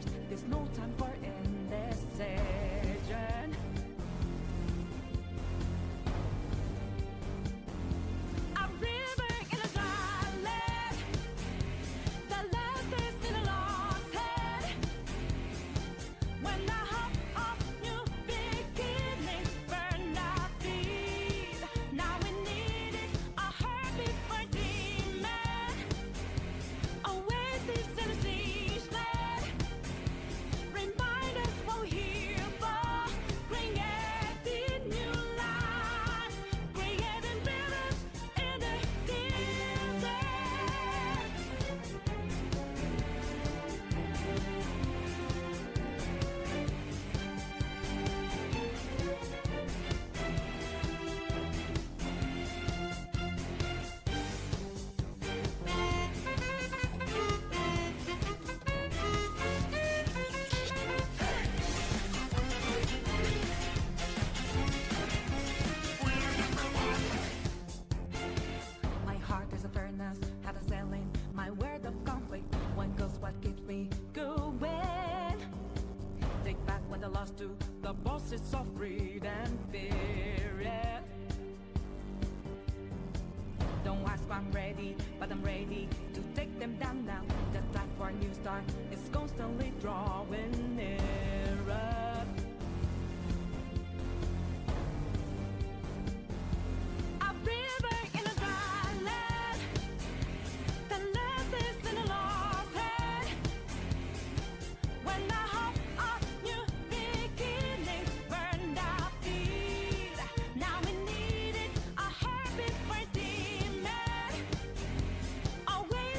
first. There's no time for indecision. A river in a dry land, the last is in a lost head. When the hope of new beginnings burned our feet, now we needed a heartbeat for demon. Oasis in a siege land, remind us what we're here for. Creating new life, creating rivers in the desert. My heart is a furnace, had a selling my word of conflict. One goes what keeps me going. Take back what I lost to the bosses of greed and fear. Yeah. Don't ask why I'm ready, but I'm ready to take them down now. The time for a new start is constantly drawing nearer. A river in a dry land, the last is in a lost head. When the hope of new beginnings burned our feet, now we needed a heartbeat for demon. Always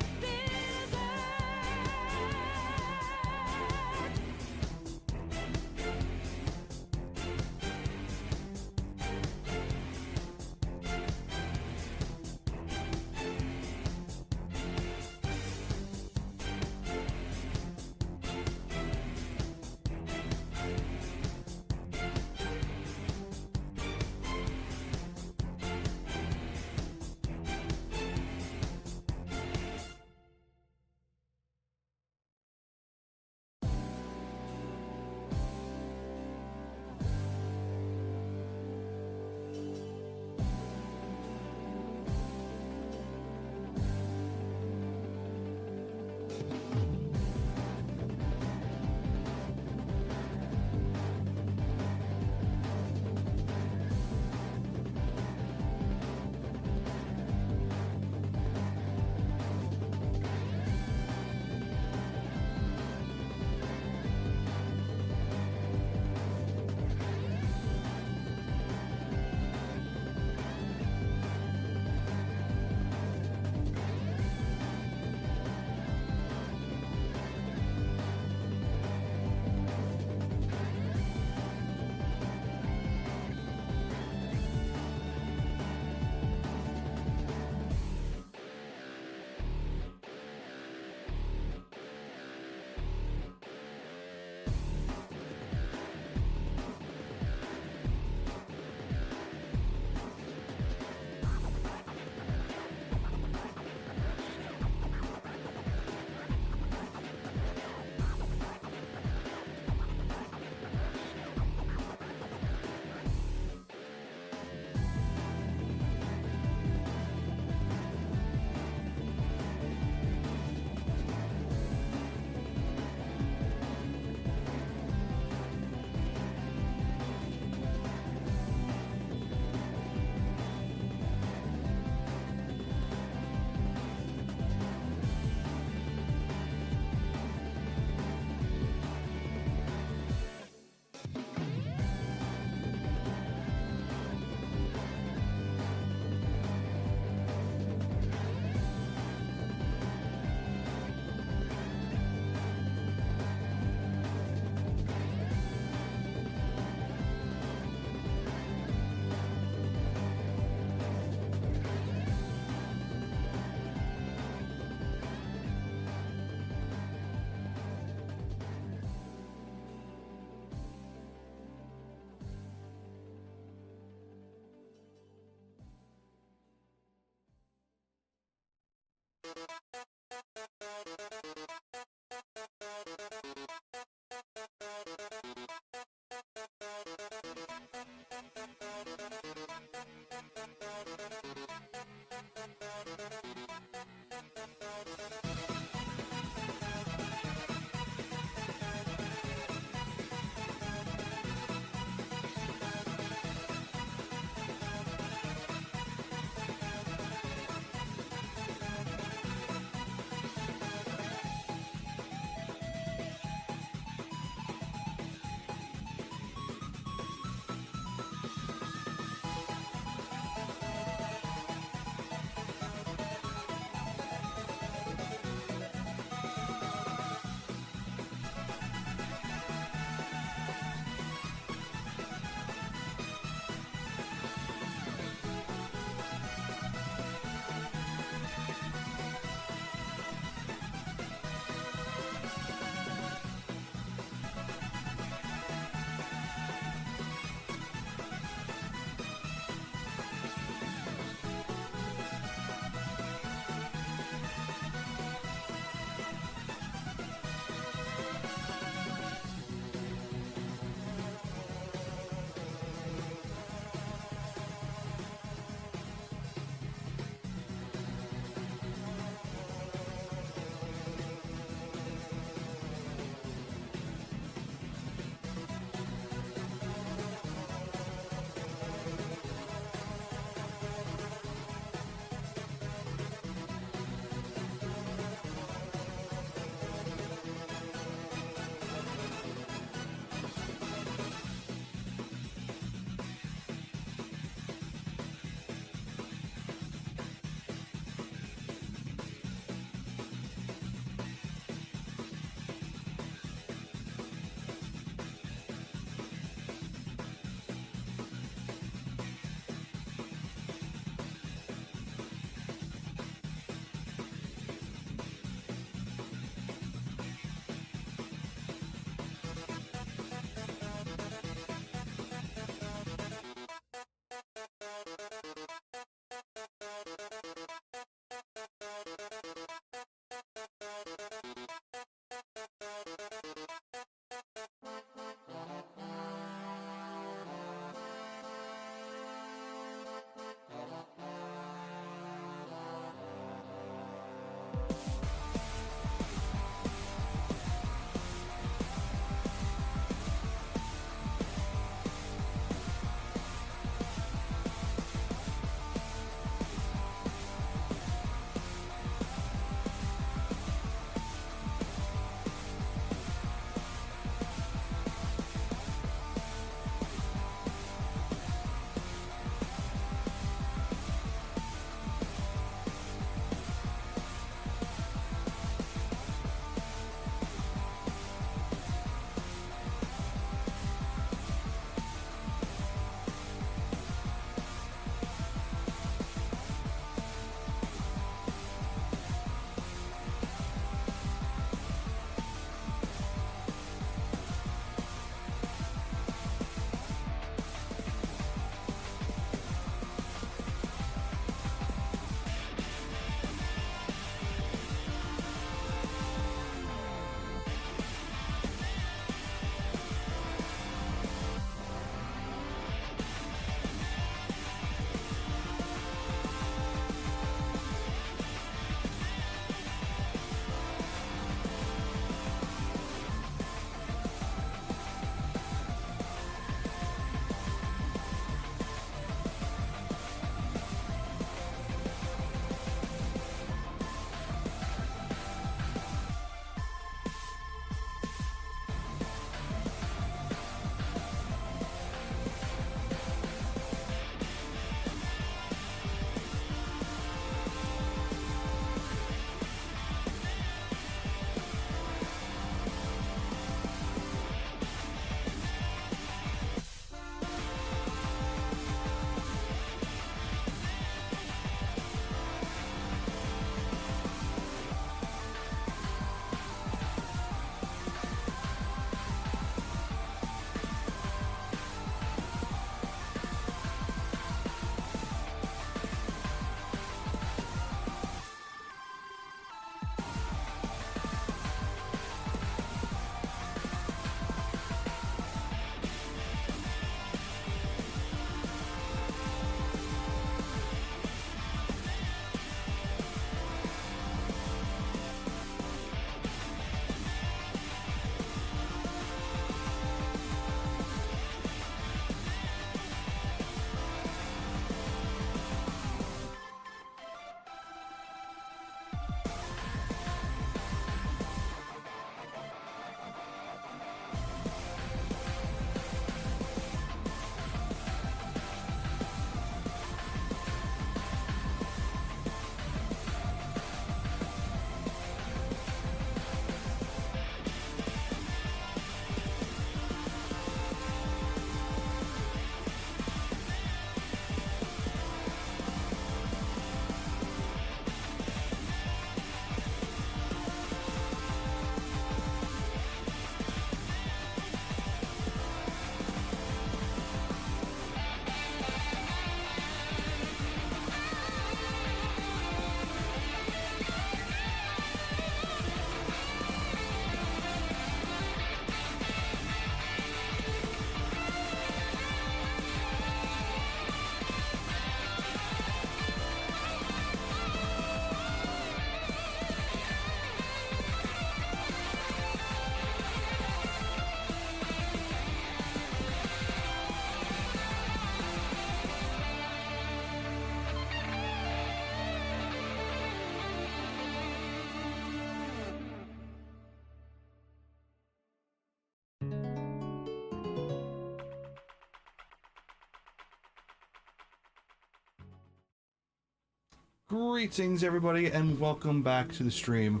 Greetings, everybody, and welcome back to the stream.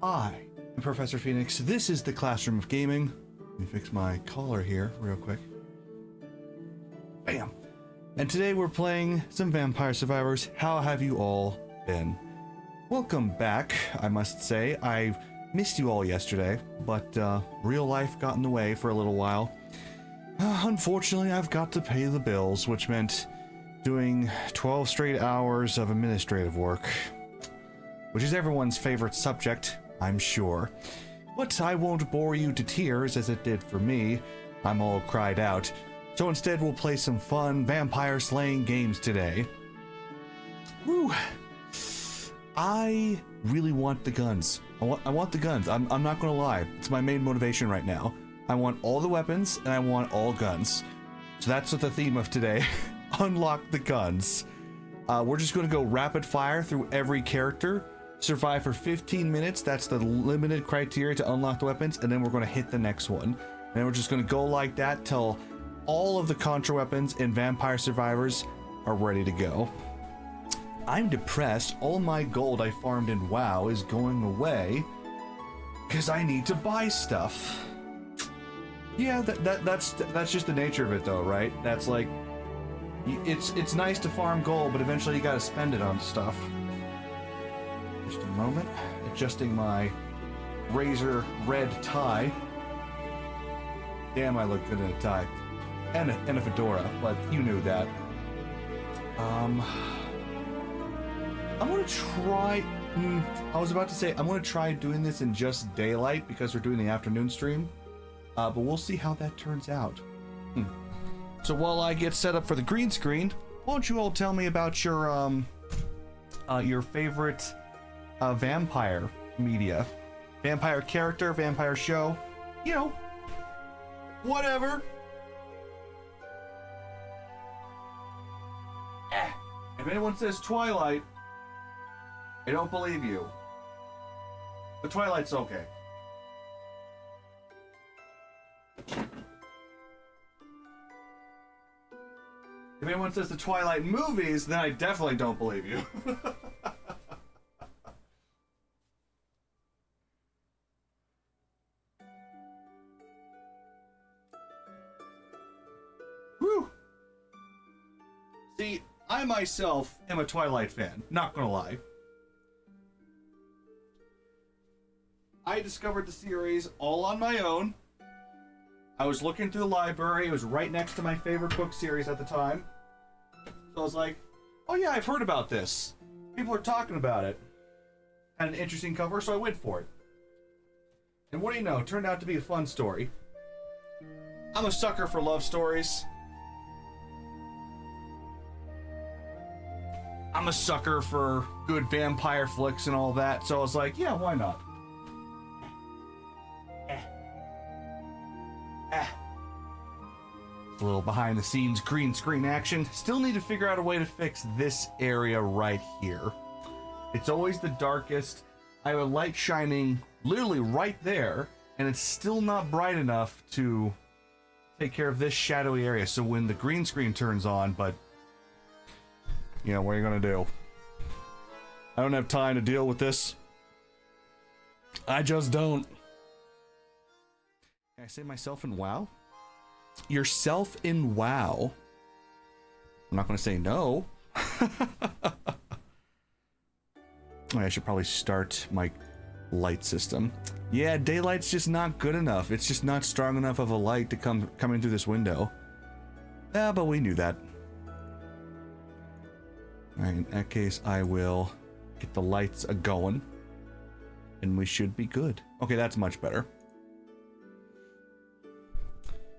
I am Professor Phoenix. This is the Classroom of Gaming. Let me fix my collar here real quick. Bam! And today we're playing some Vampire Survivors. How have you all been? Welcome back, I must say. I missed you all yesterday, but real life got in the way for a little while. Unfortunately, I've got to pay the bills, which meant doing 12 straight hours of administrative work, which is everyone's favorite subject, I'm sure. But I won't bore you to tears as it did for me. I'm all cried out. So instead we'll play some fun vampire slaying games today. Woo! I really want the guns. I want the guns. I'm not gonna lie. It's my main motivation right now. I want all the weapons and I want all guns. So that's what the theme of today. Unlock the guns. We're just going to go rapid fire through every character, survive for 15 minutes. That's the limited criteria to unlock the weapons, and then we're going to hit the next one. And we're just going to go like that till all of the contra weapons in Vampire Survivors are ready to go. I'm depressed. All my gold I farmed in WoW is going away because I need to buy stuff. Yeah, that's just the nature of it, though, right? That's like, it's nice to farm gold, but eventually you gotta spend it on stuff. Just a moment. Adjusting my razor red tie. Damn, I look good in a tie. And a fedora, but you knew that. I'm gonna try... I was about to say, I'm gonna try doing this in just daylight because we're doing the afternoon stream. But we'll see how that turns out. So while I get set up for the green screen, why don't you all tell me about your favorite vampire media? Vampire character, vampire show, you know, whatever. If anyone says Twilight, I don't believe you. But Twilight's okay. If anyone says the Twilight movies, then I definitely don't believe you. Whew. See, I myself am a Twilight fan, not gonna lie. I discovered the series all on my own. I was looking through the library, it was right next to my favorite book series at the time. So I was like, oh yeah, I've heard about this. People are talking about it. Had an interesting cover, so I went for it. And what do you know, it turned out to be a fun story. I'm a sucker for love stories. I'm a sucker for good vampire flicks and all that, so I was like, yeah, why not? A little behind the scenes green screen action. Still need to figure out a way to fix this area right here. It's always the darkest. I have a light shining literally right there, and it's still not bright enough to take care of this shadowy area. So when the green screen turns on, but you know, what are you gonna do? I don't have time to deal with this. I just don't. Can I say myself in WoW? Yourself in WoW. I'm not going to say no. I should probably start my light system. Yeah, daylight's just not good enough. It's just not strong enough of a light to come in through this window. Yeah, but we knew that. Alright, in that case, I will get the lights a-going. And we should be good. Okay, that's much better.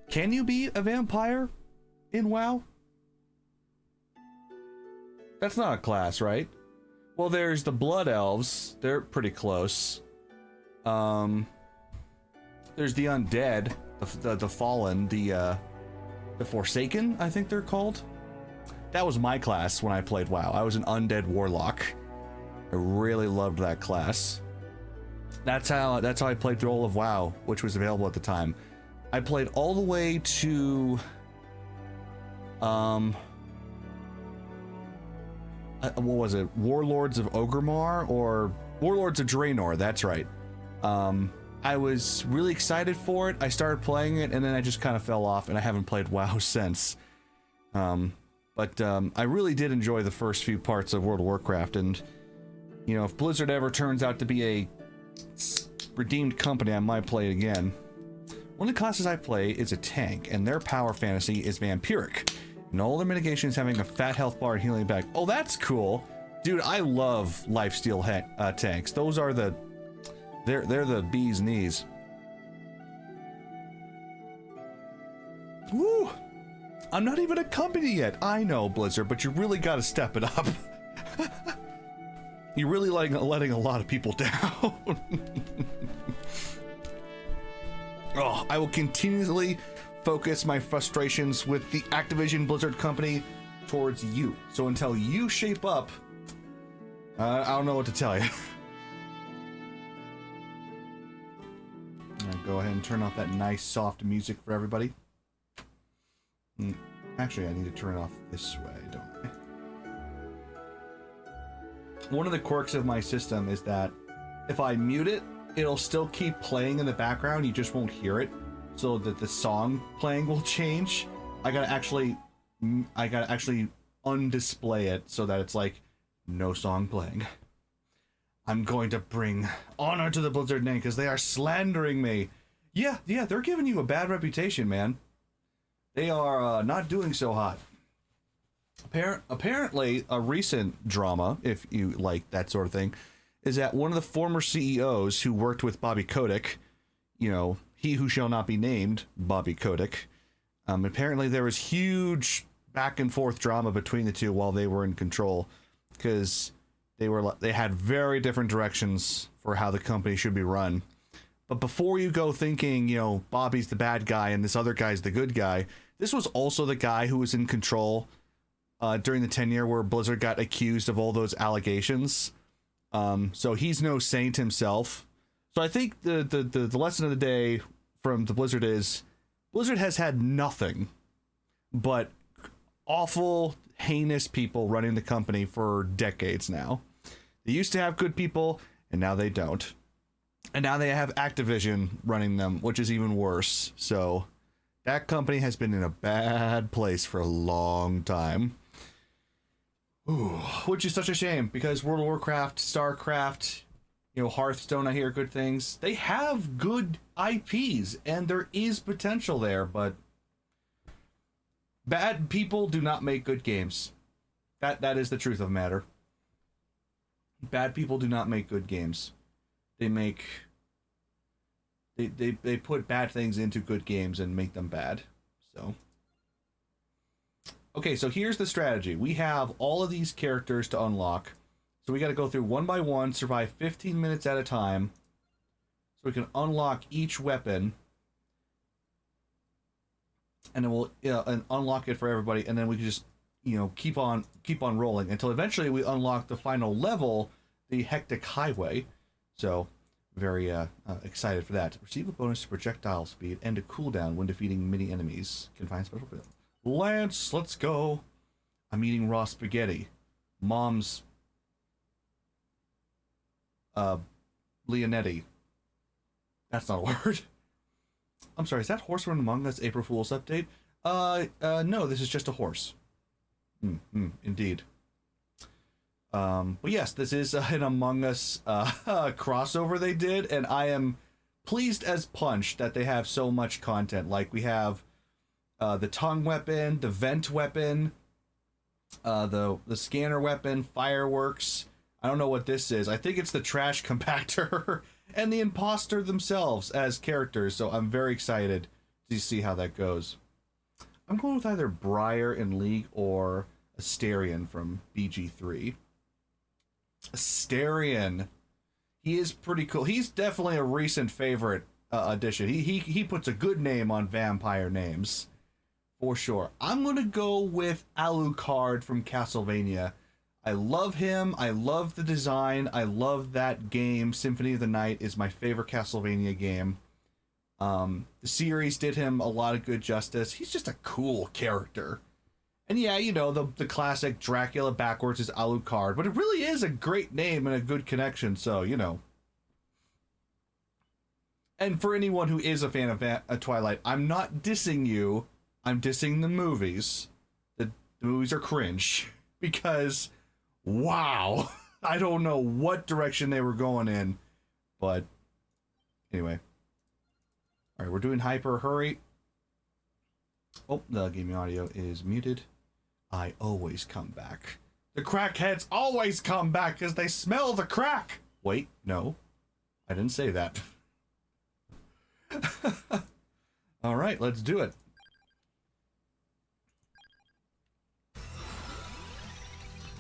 Can you be a vampire in WoW? That's not a class, right? Well, there's the Blood Elves. They're pretty close. There's the Undead, the Fallen, the Forsaken, I think they're called. That was my class when I played WoW. I was an Undead Warlock. I really loved that class. That's how I played through all of WoW, which was available at the time. I played all the way to what was it? Warlords of Orgrimmar or Warlords of Draenor, that's right. I was really excited for it. I started playing it and then I just kind of fell off and I haven't played WoW since. But I really did enjoy the first few parts of World of Warcraft, and you know, if Blizzard ever turns out to be a redeemed company, I might play it again. One of the classes I play is a tank, and their power fantasy is vampiric. And all their mitigation is having a fat health bar and healing back. Oh, that's cool. Dude, I love lifesteal tanks. Those are the... They're the bee's knees. Woo! I'm not even a company yet. I know, Blizzard, but you really got to step it up. You're really letting a lot of people down. Oh, I will continually focus my frustrations with the Activision Blizzard company towards you. So until you shape up, I don't know what to tell you. Go ahead and turn off that nice soft music for everybody. Actually, I need to turn it off this way, don't I? One of the quirks of my system is that if I mute it, it'll still keep playing in the background. You just won't hear it, so that the song playing will change. I gotta actually undisplay it so that it's like no song playing. I'm going to bring honor to the Blizzard name because they are slandering me. Yeah, they're giving you a bad reputation, man. They are not doing so hot. Apparently, a recent drama, if you like that sort of thing, is that one of the former CEOs who worked with Bobby Kotick, you know, he who shall not be named, Bobby Kotick, apparently there was huge back and forth drama between the two while they were in control, because they had very different directions for how the company should be run. But before you go thinking, you know, Bobby's the bad guy and this other guy's the good guy, this was also the guy who was in control during the tenure where Blizzard got accused of all those allegations. So he's no saint himself. So I think the lesson of the day from the Blizzard is Blizzard has had nothing but awful, heinous people running the company for decades now. They used to have good people, and now they don't. And now they have Activision running them, which is even worse. So that company has been in a bad place for a long time. Ooh, which is such a shame, because World of Warcraft, StarCraft, you know, Hearthstone, I hear good things. They have good IPs, and there is potential there, but bad people do not make good games. That is the truth of the matter. Bad people do not make good games. They put bad things into good games and make them bad. So okay, so here's the strategy. We have all of these characters to unlock. So we got to go through one by one, survive 15 minutes at a time, so we can unlock each weapon, and then we'll and unlock it for everybody, and then we can just, you know, keep on rolling until eventually we unlock the final level, the Hectic Highway. So very excited for that. Receive a bonus to projectile speed and a cooldown when defeating mini enemies. Can find special build. Lance, let's go. I'm eating raw spaghetti. Mom's Leonetti. That's not a word. I'm sorry, is that Horse Run Among Us April Fool's update? No, this is just a horse. Indeed. But yes, this is an Among Us crossover they did, and I am pleased as punch that they have so much content. Like, we have the tongue weapon, the vent weapon, the scanner weapon, fireworks. I don't know what this is. I think it's the trash compactor and the imposter themselves as characters. So I'm very excited to see how that goes. I'm going with either Briar in League or Asterion from BG3. Asterion. He is pretty cool. He's definitely a recent favorite addition. He puts a good name on vampire names. For sure. I'm going to go with Alucard from Castlevania. I love him. I love the design. I love that game. Symphony of the Night is my favorite Castlevania game. The series did him a lot of good justice. He's just a cool character. And yeah, you know, the classic Dracula backwards is Alucard, but it really is a great name and a good connection, so, you know. And for anyone who is a fan of Twilight, I'm not dissing you, I'm dissing the movies. The movies are cringe, because, wow, I don't know what direction they were going in, but anyway. Alright, we're doing hyper, hurry. Oh, the gaming audio is muted. I always come back. The crackheads always come back because they smell the crack. Wait, no. I didn't say that. All right, let's do it.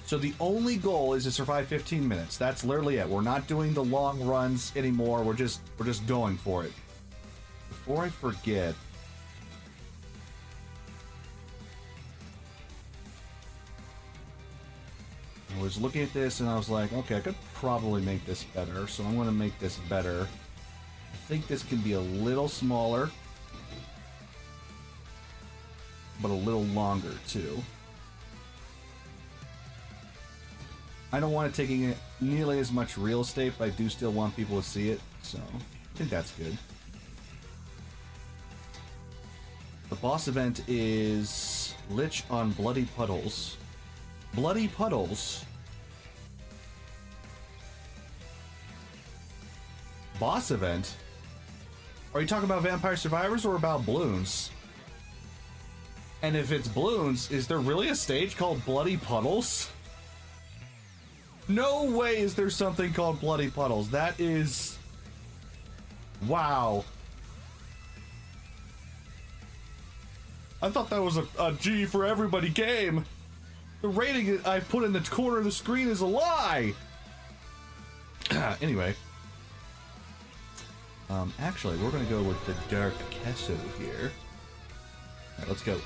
So the only goal is to survive 15 minutes. That's literally it. We're not doing the long runs anymore. We're just going for it. Before I forget, I was looking at this and I was like, okay, I could probably make this better, so I'm going to make this better. I think this can be a little smaller, but a little longer too. I don't want it taking nearly as much real estate, but I do still want people to see it, so I think that's good. The boss event is Lich on Bloody Puddles. Bloody Puddles. Boss event? Are you talking about Vampire Survivors or about Bloons? And if it's Bloons, is there really a stage called Bloody Puddles? No way is there something called Bloody Puddles. That is... wow. I thought that was a G for everybody game. The rating I put in the corner of the screen is a lie! Anyway. Actually, we're gonna go with the Dark Castle here. Alright, let's go.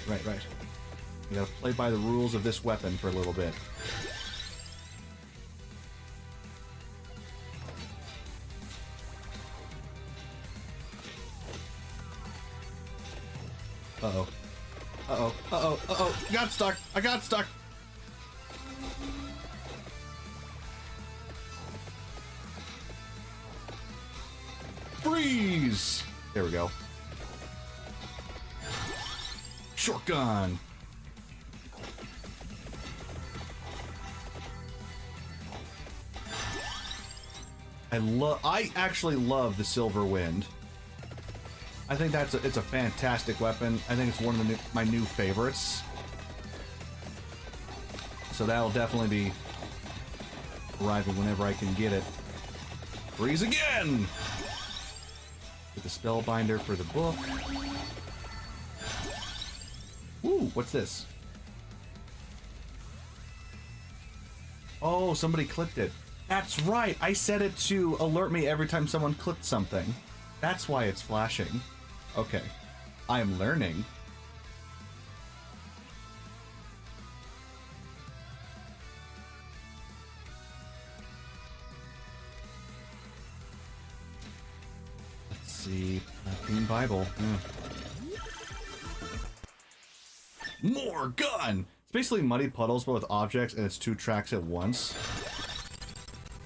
Right. We gotta play by the rules of this weapon for a little bit. Uh-oh. Uh-oh. Uh-oh. Uh-oh. Got stuck. I got stuck. Freeze! There we go. Shotgun. I actually love the Silver Wind. I think it's a fantastic weapon. I think it's one of my new favorites. So that'll definitely be arriving whenever I can get it. Freeze again! Get the Spellbinder for the book. Ooh, what's this? Oh, somebody clicked it. That's right, I set it to alert me every time someone clicked something. That's why it's flashing. Okay, I am learning. Let's see, Green Bible. More gun! It's basically Muddy Puddles, but with objects, and it's 2 tracks at once.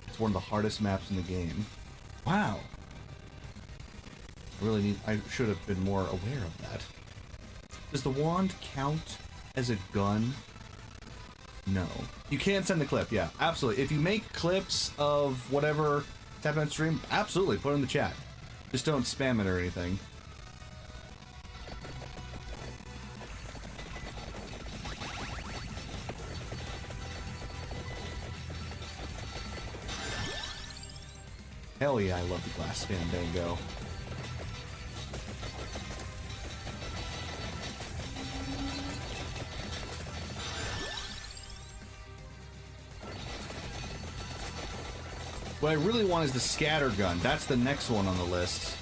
It's one of the hardest maps in the game. Wow. I should have been more aware of that. Does the wand count as a gun? No. You can send the clip, yeah, absolutely. If you make clips of whatever happened on stream, absolutely, put it in the chat. Just don't spam it or anything. Hell yeah, I love the Glass Fandango. What I really want is the scatter gun. That's the next one on the list.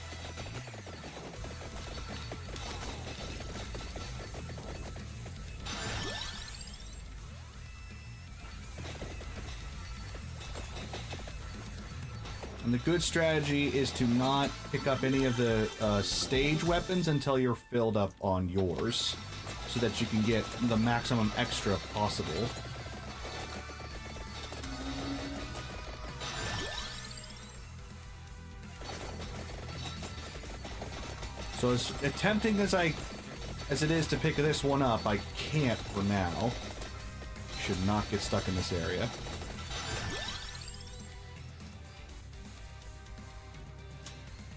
And the good strategy is to not pick up any of the stage weapons until you're filled up on yours, so that you can get the maximum extra possible. So as tempting as it is to pick this one up, I can't for now. Should not get stuck in this area.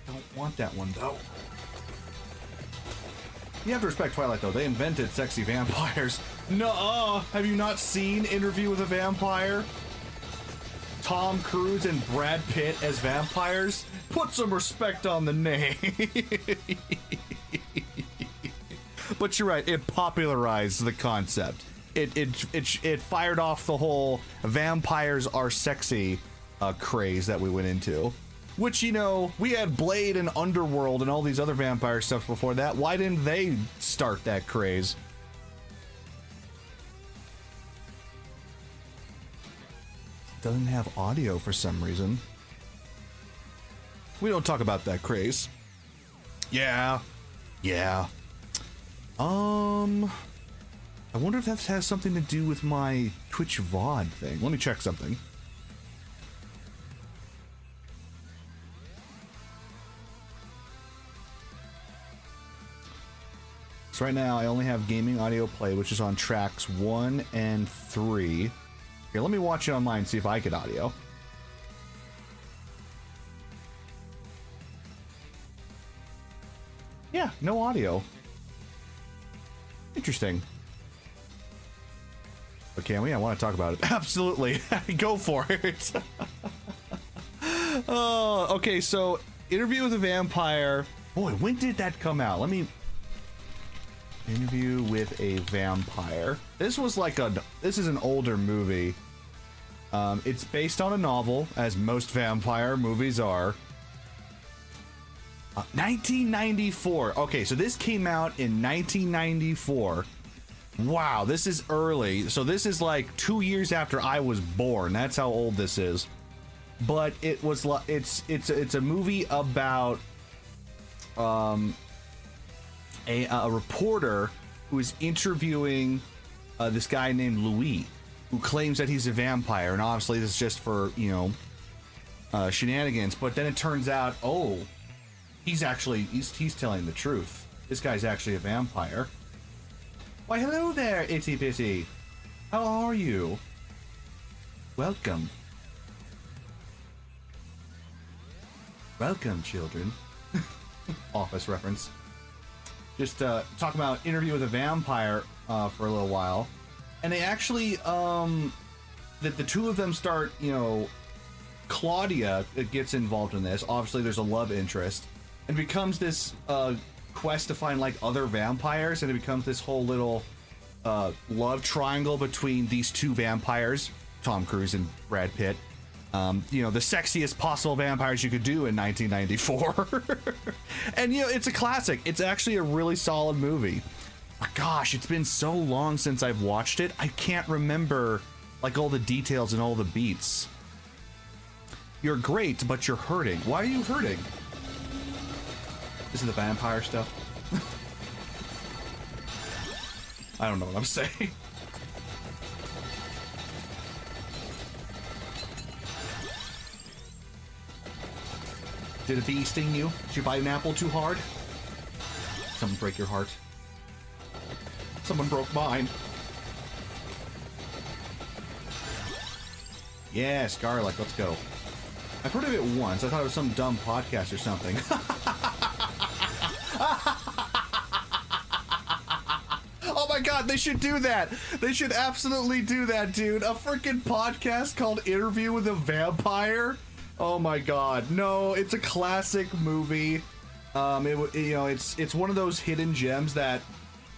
Don't want that one though. You have to respect Twilight though. They invented sexy vampires. Nuh-uh! Have you not seen Interview with a Vampire? Tom Cruise and Brad Pitt as vampires? Put some respect on the name. But you're right, it popularized the concept. It fired off the whole vampires are sexy craze that we went into. Which, you know, we had Blade and Underworld and all these other vampire stuff before that. Why didn't they start that craze? Doesn't have audio for some reason. We don't talk about that craze. Yeah. Yeah. I wonder if that has something to do with my Twitch VOD thing. Let me check something. So right now I only have gaming audio play, which is on tracks 1 and 3. Here, let me watch it online and see if I get audio. Yeah, no audio. Interesting. But can we? I want to talk about it. Absolutely. Go for it. Oh, okay, so Interview with a Vampire. Boy, when did that come out? Let me... Interview with a Vampire. This was like this is an older movie. It's based on a novel, as most vampire movies are. 1994. Okay, so this came out in 1994. Wow, this is early. So this is like 2 years after I was born. That's how old this is. But it was it's a movie about a reporter who is interviewing this guy named Louis, who claims that he's a vampire, and obviously this is just for, you know, shenanigans. But then it turns out, oh, he's telling the truth. This guy's actually a vampire. Why, hello there, Itty Bitty. How are you? Welcome. Welcome, children. Office reference. Just talk about Interview with a Vampire for a little while, and they actually that the two of them start, you know, Claudia gets involved in this. Obviously there's a love interest, and becomes this quest to find like other vampires, and it becomes this whole little love triangle between these two vampires, Tom Cruise and Brad Pitt. You know, the sexiest possible vampires you could do in 1994. And, you know, it's a classic. It's actually a really solid movie. But gosh, it's been so long since I've watched it. I can't remember, like, all the details and all the beats. You're great, but you're hurting. Why are you hurting? This is the vampire stuff. I don't know what I'm saying. Did a bee sting you? Did you bite an apple too hard? Someone break your heart. Someone broke mine. Yes, garlic, let's go. I've heard of it once. I thought it was some dumb podcast or something. Oh my god, they should do that. They should absolutely do that, dude. A freaking podcast called Interview with a Vampire. Oh my god, no, it's a classic movie. You know, it's one of those hidden gems that,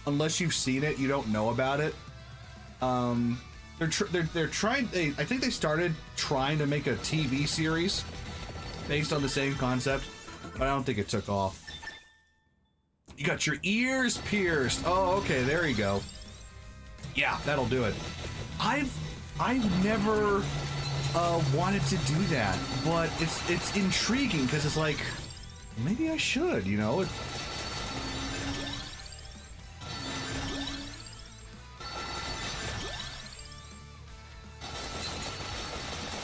unless you've seen it, you don't know about it. They're trying. I think they started trying to make a TV series based on the same concept, but I don't think it took off. You got your ears pierced. Oh, okay, there you go. Yeah, that'll do it. I've never wanted to do that, but it's intriguing because it's like, maybe I should, you know?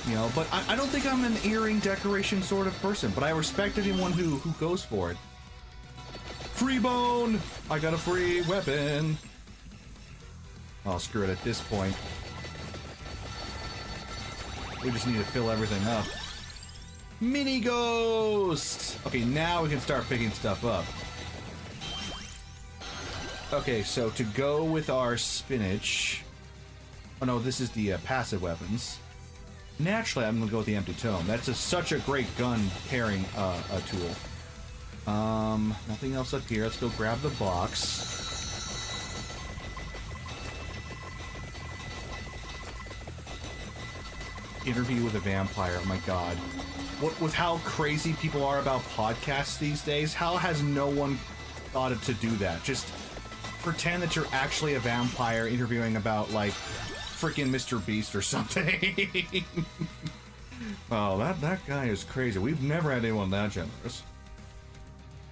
You know, but I don't think I'm an earring decoration sort of person, but I respect anyone who goes for it. Free bone! I got a free weapon. Oh, screw it at this point. We just need to fill everything up. Mini ghost! Okay, now we can start picking stuff up. Okay, so to go with our spinach... Oh no, this is the passive weapons. Naturally, I'm gonna go with the empty tome. That's such a great gun pairing tool. Nothing else up here. Let's go grab the box. Interview with a vampire. Oh my god. What with how crazy people are about podcasts these days, how has no one thought to do that? Just pretend that you're actually a vampire interviewing about, like, freaking Mr. Beast or something. Oh, that guy is crazy. We've never had anyone that generous.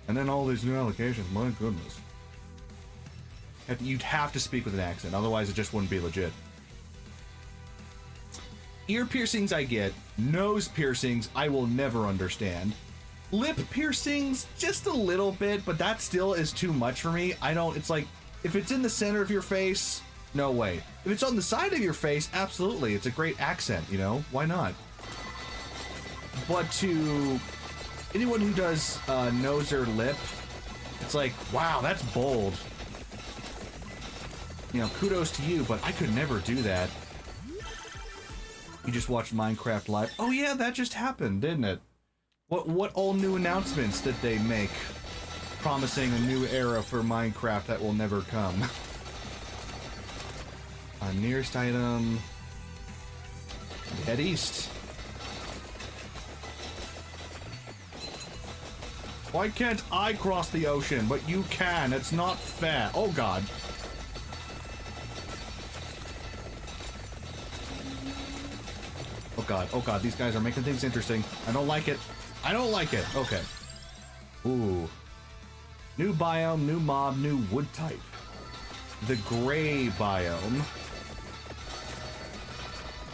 And then all these new allocations, my goodness. You'd have to speak with an accent, otherwise it just wouldn't be legit. Ear piercings I get. Nose piercings I will never understand. Lip piercings, just a little bit, but that still is too much for me. It's like, if it's in the center of your face, no way. If it's on the side of your face, absolutely. It's a great accent, you know? Why not? But to anyone who does nose or lip, it's like, wow, that's bold. You know, kudos to you, but I could never do that. You just watched Minecraft Live. Oh yeah, that just happened, didn't it? What all new announcements did they make promising a new era for Minecraft that will never come? Nearest item. Head east. Why can't I cross the ocean, but you can? It's not fair. Oh god. Oh god, these guys are making things interesting. I don't like it. I don't like it. Okay. Ooh. New biome, new mob, new wood type. The gray biome.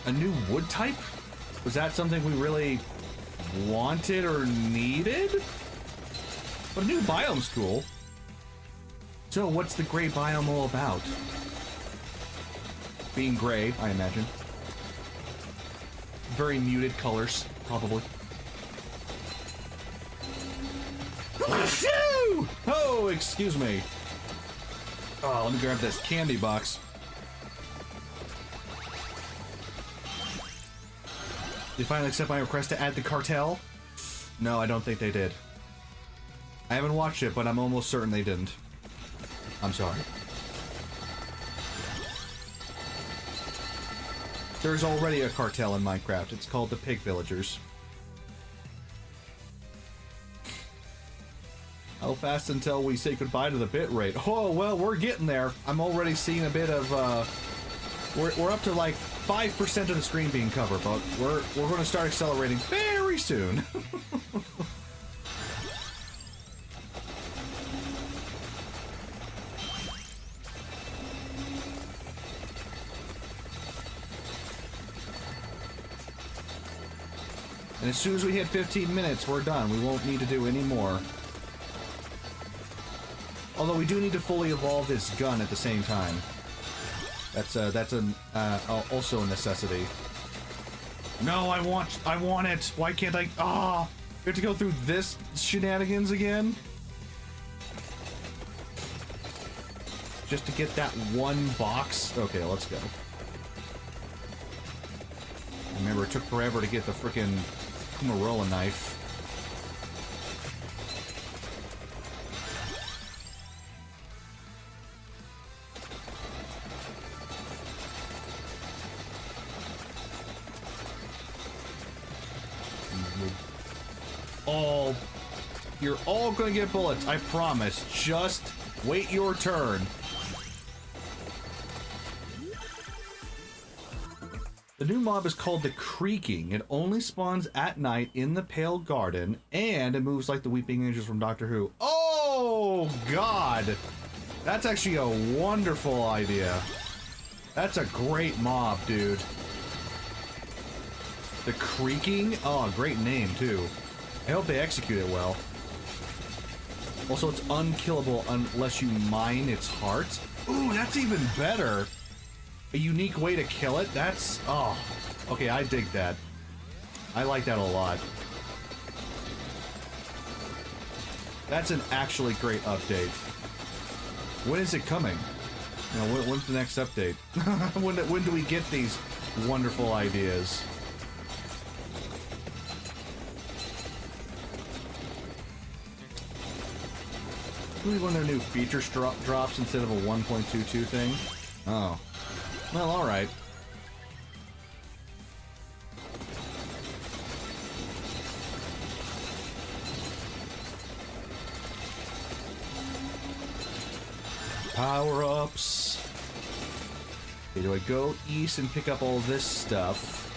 A new wood type? Was that something we really wanted or needed? But a new biome's cool. So what's the gray biome all about? Being gray, I imagine. Very muted colors, probably. Oh, excuse me. Oh, let me grab this candy box. Did they finally accept my request to add the cartel? No, I don't think they did. I haven't watched it, but I'm almost certain they didn't. I'm sorry. There's already a cartel in Minecraft. It's called the Pig Villagers. How fast until we say goodbye to the bitrate? Oh, well, we're getting there. I'm already seeing a bit of, we're up to like 5% of the screen being covered, but we're going to start accelerating very soon. And as soon as we hit 15 minutes, we're done. We won't need to do any more. Although we do need to fully evolve this gun at the same time. That's also a necessity. No, I want it. Why can't I? Ah, we have to go through this shenanigans again. Just to get that one box. Okay, let's go. Remember, it took forever to get the frickin' Kumarola knife. You're all gonna get bullets, I promise. Just wait your turn. The new mob is called the Creaking. It only spawns at night in the Pale Garden, and it moves like the Weeping Angels from Doctor Who. Oh, God! That's actually a wonderful idea. That's a great mob, dude. The Creaking? Oh, great name, too. I hope they execute it well. Also, it's unkillable unless you mine its heart. Ooh, that's even better. A unique way to kill it? That's... oh. Okay, I dig that. I like that a lot. That's an actually great update. When is it coming? You know, when's the next update? when do we get these wonderful ideas? Maybe one of their new features drops instead of a 1.22 thing? Oh. Well, alright. Power-ups. Okay, do I go east and pick up all this stuff?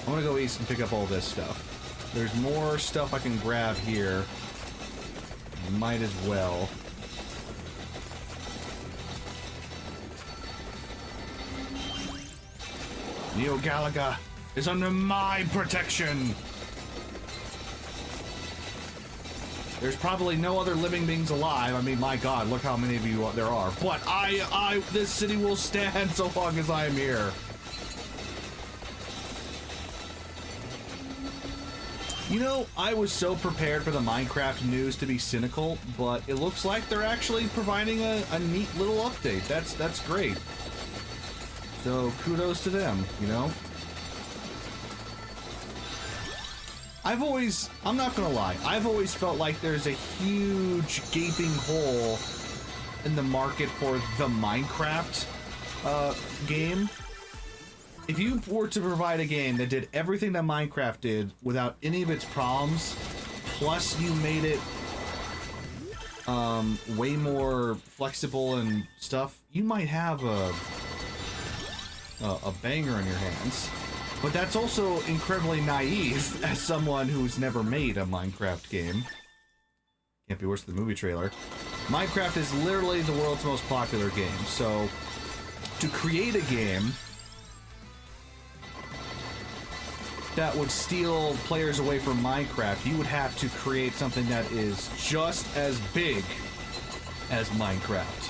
I want to go east and pick up all this stuff. There's more stuff I can grab here. Might as well. Neo Galaga is under my protection. There's probably no other living beings alive. I mean, my God, look how many of you there are. But this city will stand so long as I am here. You know, I was so prepared for the Minecraft news to be cynical, but it looks like they're actually providing a neat little update. That's great. So kudos to them, you know? I'm not gonna lie, I've always felt like there's a huge gaping hole in the market for the Minecraft game. If you were to provide a game that did everything that Minecraft did without any of its problems, plus you made it way more flexible and stuff, you might have a banger in your hands. But that's also incredibly naive as someone who's never made a Minecraft game. Can't be worse than the movie trailer. Minecraft is literally the world's most popular game, so to create a game that would steal players away from Minecraft, you would have to create something that is just as big as Minecraft.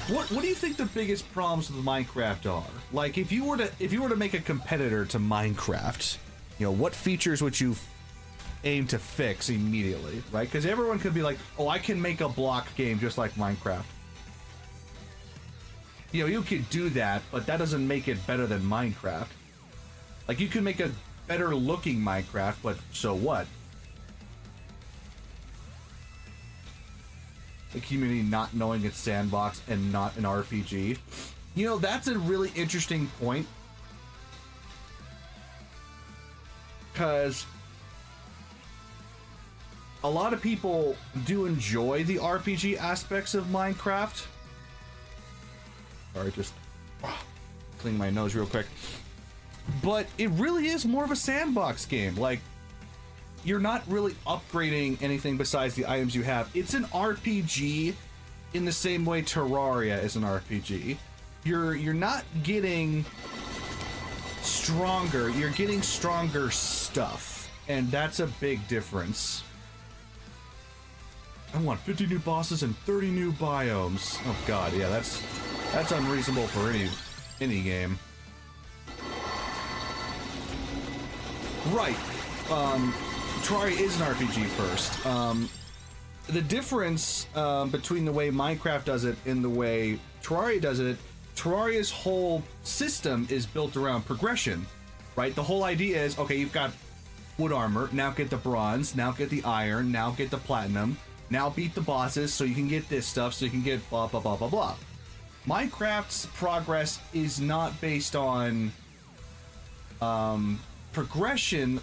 What do you think the biggest problems with Minecraft are? Like, if you were to make a competitor to Minecraft, you know, what features would you aim to fix immediately, right? Because everyone could be like, oh, I can make a block game just like Minecraft. You know, you could do that, but that doesn't make it better than Minecraft. Like, you could make a better looking Minecraft, but so what? The community not knowing it's sandbox and not an RPG. You know, that's a really interesting point. Because a lot of people do enjoy the RPG aspects of Minecraft. Sorry, just clean my nose real quick. But it really is more of a sandbox game. Like, you're not really upgrading anything besides the items you have. It's an RPG in the same way Terraria is an RPG. You're not getting stronger, you're getting stronger stuff. And that's a big difference. I want 50 new bosses and 30 new biomes. Oh god, yeah, that's unreasonable for any game. Right. Terraria is an RPG first. The difference between the way Minecraft does it and the way Terraria does it, Terraria's whole system is built around progression, right? The whole idea is, okay, you've got wood armor, now get the bronze, now get the iron, now get the platinum, now beat the bosses so you can get this stuff, so you can get blah, blah, blah, blah, blah. Minecraft's progress is not based on progression,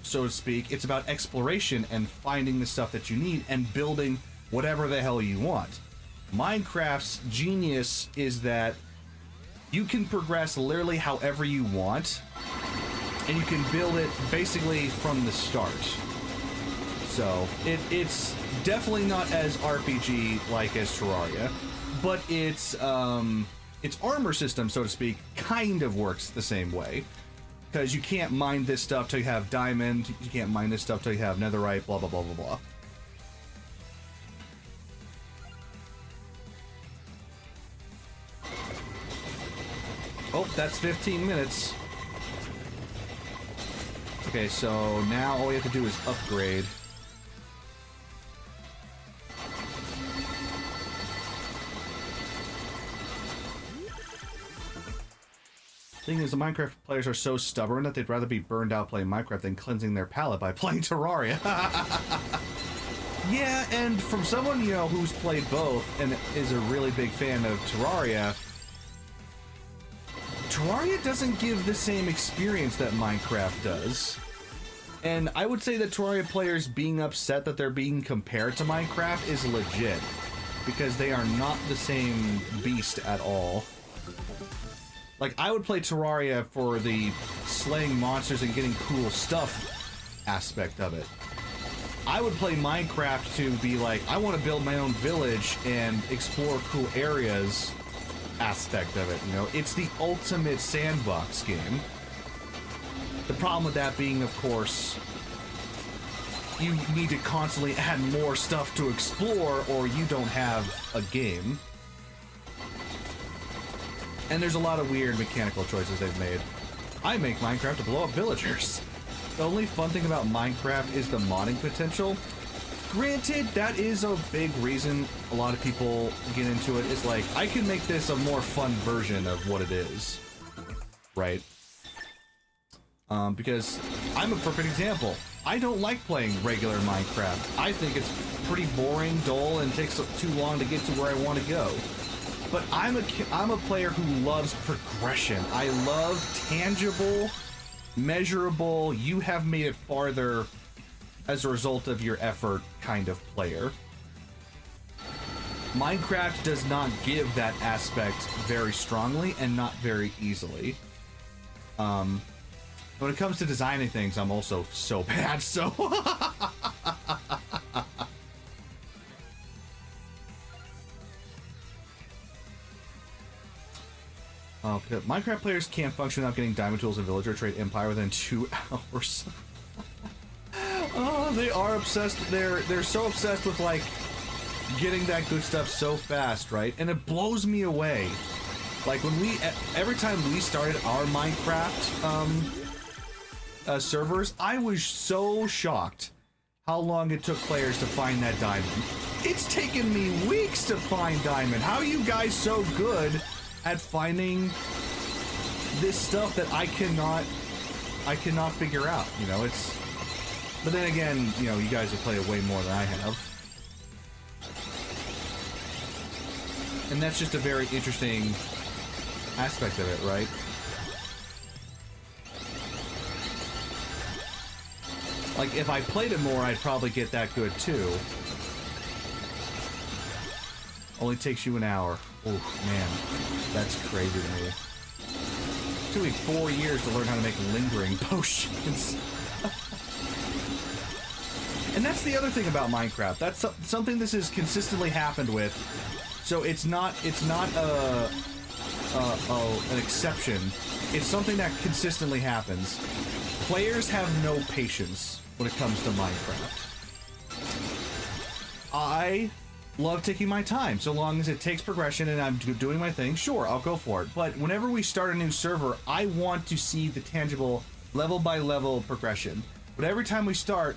so to speak. It's about exploration and finding the stuff that you need and building whatever the hell you want. Minecraft's genius is that you can progress literally however you want, and you can build it basically from the start. So it's definitely not as RPG-like as Terraria, but its armor system, so to speak, kind of works the same way. Because you can't mine this stuff till you have diamond, you can't mine this stuff till you have netherite, blah, blah, blah, blah, blah. Oh, that's 15 minutes. Okay, so now all we have to do is upgrade. Thing is, the Minecraft players are so stubborn that they'd rather be burned out playing Minecraft than cleansing their palate by playing Terraria. Yeah, and from someone, you know, who's played both and is a really big fan of Terraria, Terraria doesn't give the same experience that Minecraft does. And I would say that Terraria players being upset that they're being compared to Minecraft is legit, because they are not the same beast at all. Like, I would play Terraria for the slaying monsters and getting cool stuff aspect of it. I would play Minecraft to be like, I want to build my own village and explore cool areas aspect of it, you know? It's the ultimate sandbox game. The problem with that being, of course, you need to constantly add more stuff to explore or you don't have a game. And there's a lot of weird mechanical choices they've made. I make Minecraft to blow up villagers. The only fun thing about Minecraft is the modding potential. Granted, that is a big reason a lot of people get into it. It's like, I can make this a more fun version of what it is. Right? Because I'm a perfect example. I don't like playing regular Minecraft. I think it's pretty boring, dull, and takes too long to get to where I want to go. But I'm a player who loves progression. I love tangible, measurable, you have made it farther as a result of your effort kind of player. Minecraft does not give that aspect very strongly and not very easily. When it comes to designing things, I'm also so bad, so... Minecraft players can't function without getting diamond tools and villager trade empire within 2 hours. Oh, they are obsessed. They're so obsessed with like getting that good stuff so fast, right? And it blows me away. Like when every time we started our Minecraft servers, I was so shocked how long it took players to find that diamond. It's taken me weeks to find diamond. How are you guys so good at finding this stuff that I cannot figure out? You know, it's... But then again, you know, you guys have played way more than I have. And that's just a very interesting aspect of it, right? Like, if I played it more, I'd probably get that good, too. Only takes you an hour. Oh, man. That's crazy to me. It took me 4 years to learn how to make lingering potions. And that's the other thing about Minecraft. That's something this has consistently happened with. So it's not an exception. It's something that consistently happens. Players have no patience when it comes to Minecraft. I love taking my time. So long as it takes progression and I'm doing my thing, sure, I'll go for it. But whenever we start a new server, I want to see the tangible level by level progression. But every time we start,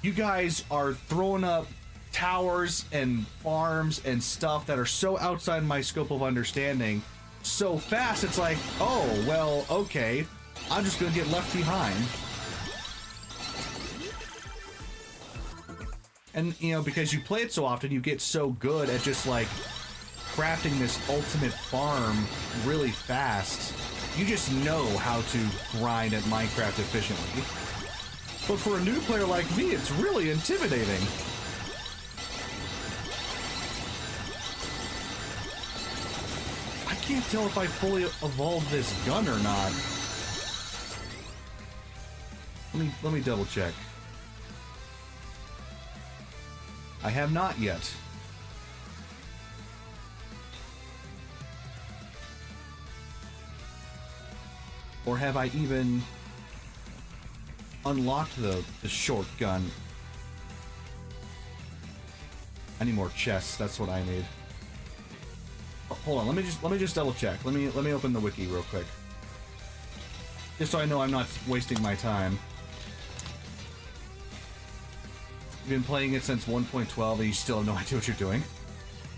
you guys are throwing up towers and farms and stuff that are so outside my scope of understanding so fast, it's like, oh, well, okay, I'm just gonna get left behind. And, you know, because you play it so often, you get so good at just, like, crafting this ultimate farm really fast. You just know how to grind at Minecraft efficiently. But for a new player like me, it's really intimidating. I can't tell if I fully evolved this gun or not. Let me double check. I have not yet. Or have I even unlocked the short gun? I need more chests. That's what I need. Oh, hold on. Let me just double check. Let me open the wiki real quick, just so I know I'm not wasting my time. You've been playing it since 1.12 and you still have no idea what you're doing.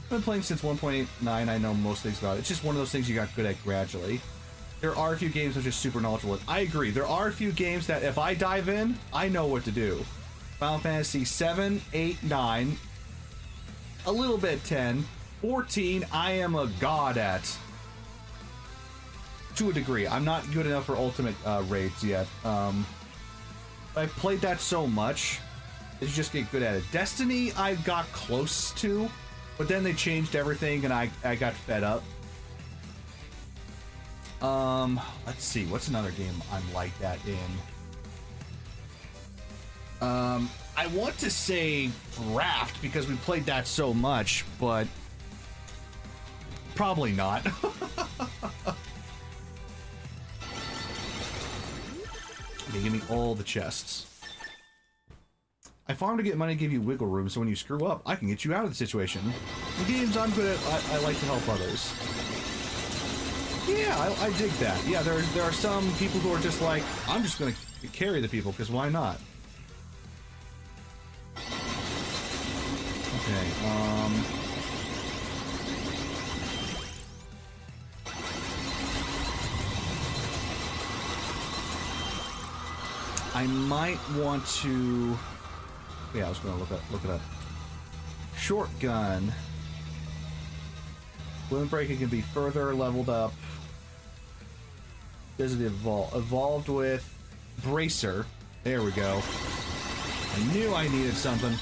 I've been playing since 1.9. I know most things about it. It's just one of those things you got good at gradually. There are a few games I'm just super knowledgeable in. I agree. There are a few games that if I dive in, I know what to do. Final Fantasy 7, 8, 9, a little bit 10, 14, I am a god at. To a degree. I'm not good enough for ultimate raids yet. I've played that so much, you just get good at it. Destiny, I got close to, but then they changed everything and I got fed up. Let's see, what's another game I'm like that in? I want to say Raft because we played that so much, but probably not. Okay, give me all the chests. I farm to get money, give you wiggle room, so when you screw up, I can get you out of the situation. In games I'm good at, I like to help others. Yeah, I dig that. Yeah, there are some people who are just like, I'm just gonna carry the people, because why not? Okay, I might want to... Yeah, I was gonna look it up. Short gun. Balloon breaking can be further leveled up. Does it evolve? Evolved with Bracer. There we go. I knew I needed something.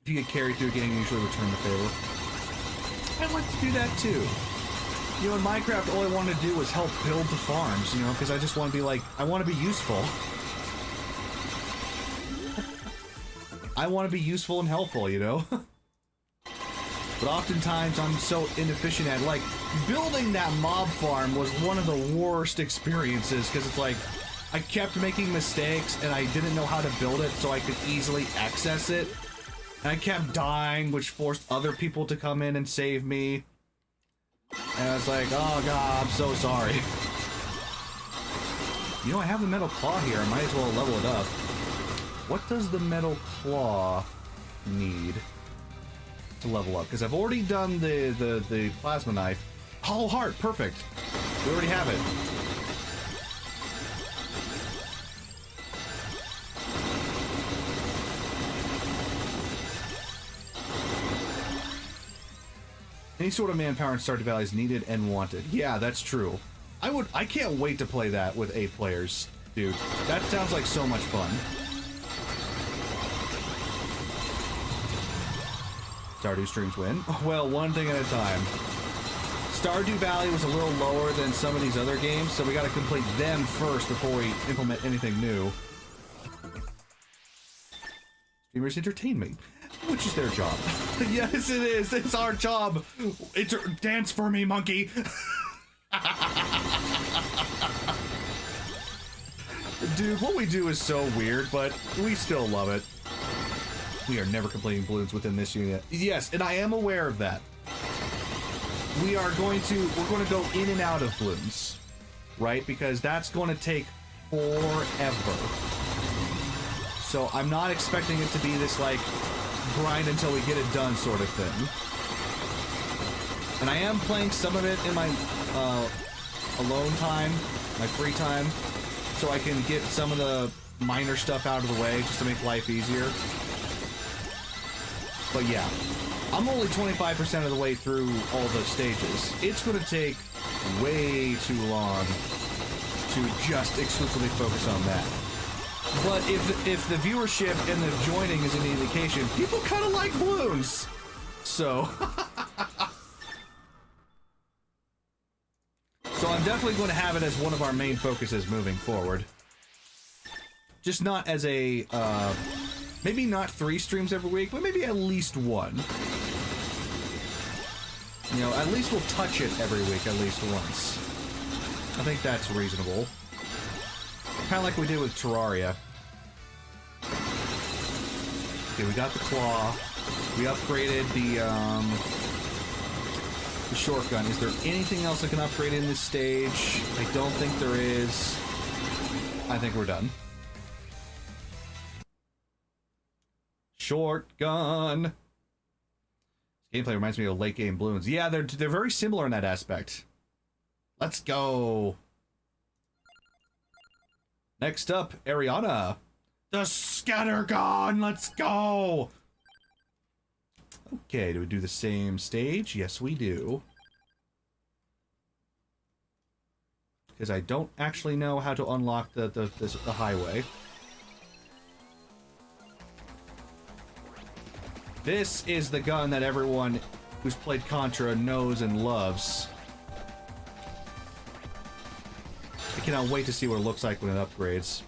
If you get carried through a game, you usually return the favor. I like to do that too. You know, in Minecraft, all I wanted to do was help build the farms, you know, because I just want to be like, I want to be useful. I want to be useful and helpful, you know? But oftentimes, I'm so inefficient at, like, building that mob farm was one of the worst experiences, because it's like, I kept making mistakes, and I didn't know how to build it so I could easily access it. And I kept dying, which forced other people to come in and save me. And I was like, oh god, I'm so sorry. You know, I have the metal claw here. I might as well level it up. What does the metal claw need to level up? Because I've already done the plasma knife. Hollow heart, perfect. We already have it. Any sort of manpower in Stardew Valley is needed and wanted. Yeah, that's true. I can't wait to play that with 8 players, dude. That sounds like so much fun. Stardew streams win. Well, one thing at a time. Stardew Valley was a little lower than some of these other games, so we gotta complete them first before we implement anything new. Streamers entertain me. Which is their job. Yes, it is. It's our job. It's dance for me, monkey. Dude, what we do is so weird, but we still love it. We are never completing balloons within this unit. Yes, and I am aware of that. We're going to go in and out of balloons, right? Because that's going to take forever. So I'm not expecting it to be this, like, grind until we get it done sort of thing. And I am playing some of it in my alone time, my free time, so I can get some of the minor stuff out of the way just to make life easier. But yeah, I'm only 25% of the way through all the stages. It's going to take way too long to just exclusively focus on that. But if the viewership and the joining is any indication, people kind of like balloons. So... So I'm definitely going to have it as one of our main focuses moving forward. Just not as a, maybe not 3 streams every week, but maybe at least 1. You know, at least we'll touch it every week at least once. I think that's reasonable. Kind of like we did with Terraria. Okay, we got the claw. We upgraded the short gun. Is there anything else I can upgrade in this stage? I don't think there is. I think we're done. Short gun. This gameplay reminds me of late game balloons. Yeah, they're very similar in that aspect. Let's go. Next up, Ariana. The scatter gun. Let's go. Okay, do we do the same stage? Yes, we do. Because I don't actually know how to unlock the highway. This is the gun that everyone who's played Contra knows and loves. I cannot wait to see what it looks like when it upgrades.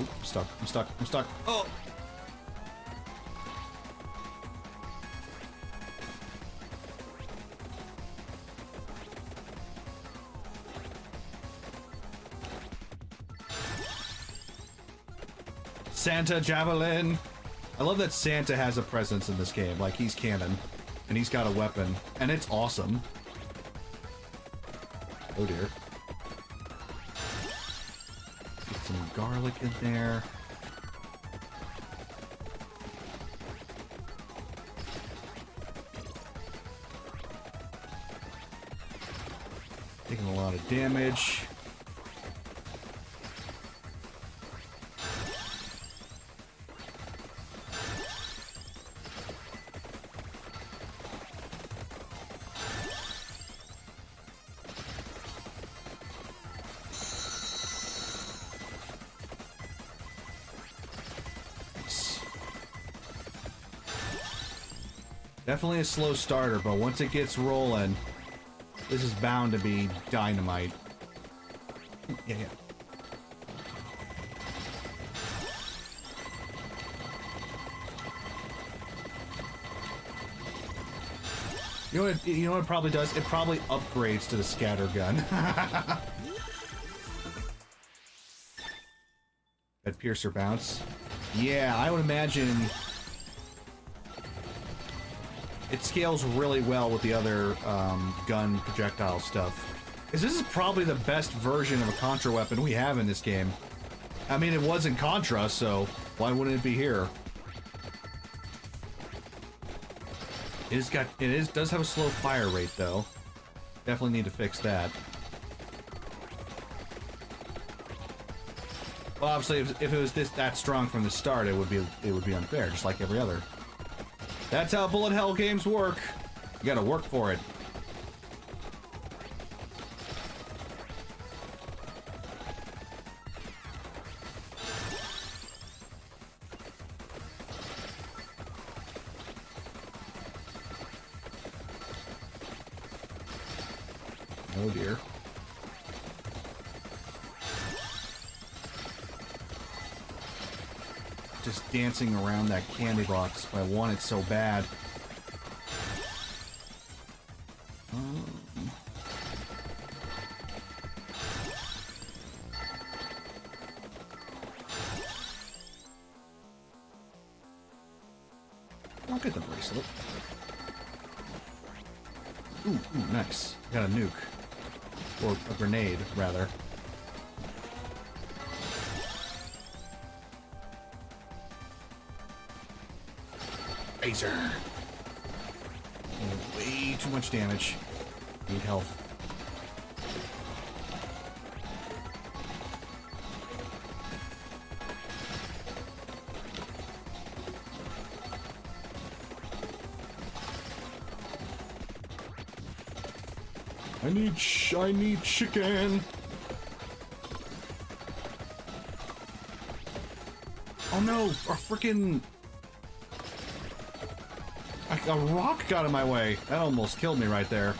Oop, I'm stuck, I'm stuck, I'm stuck. Oh! Santa Javelin. I love that Santa has a presence in this game. Like, he's canon. And he's got a weapon. And it's awesome. Oh dear. Get some garlic in there. Taking a lot of damage. Definitely a slow starter, but once it gets rolling, this is bound to be dynamite. Yeah, yeah. You know what it probably does? It probably upgrades to the scatter gun. That piercer bounce. Yeah, I would imagine it scales really well with the other gun projectile stuff. Because this is probably the best version of a Contra weapon we have in this game. I mean, it was in Contra, so why wouldn't it be here? It does have a slow fire rate though. Definitely need to fix that. Well, obviously, if it was that strong from the start, it would be unfair, just like every other. That's how bullet hell games work. You gotta work for it. Oh dear. Just dancing around that candy box, but I want it so bad. I'll get the bracelet. Ooh, nice. Got a nuke. Or a grenade, rather. Razor. Oh, way too much damage. Need health. I need chicken. Oh no, a freaking a rock got in my way. That almost killed me right there.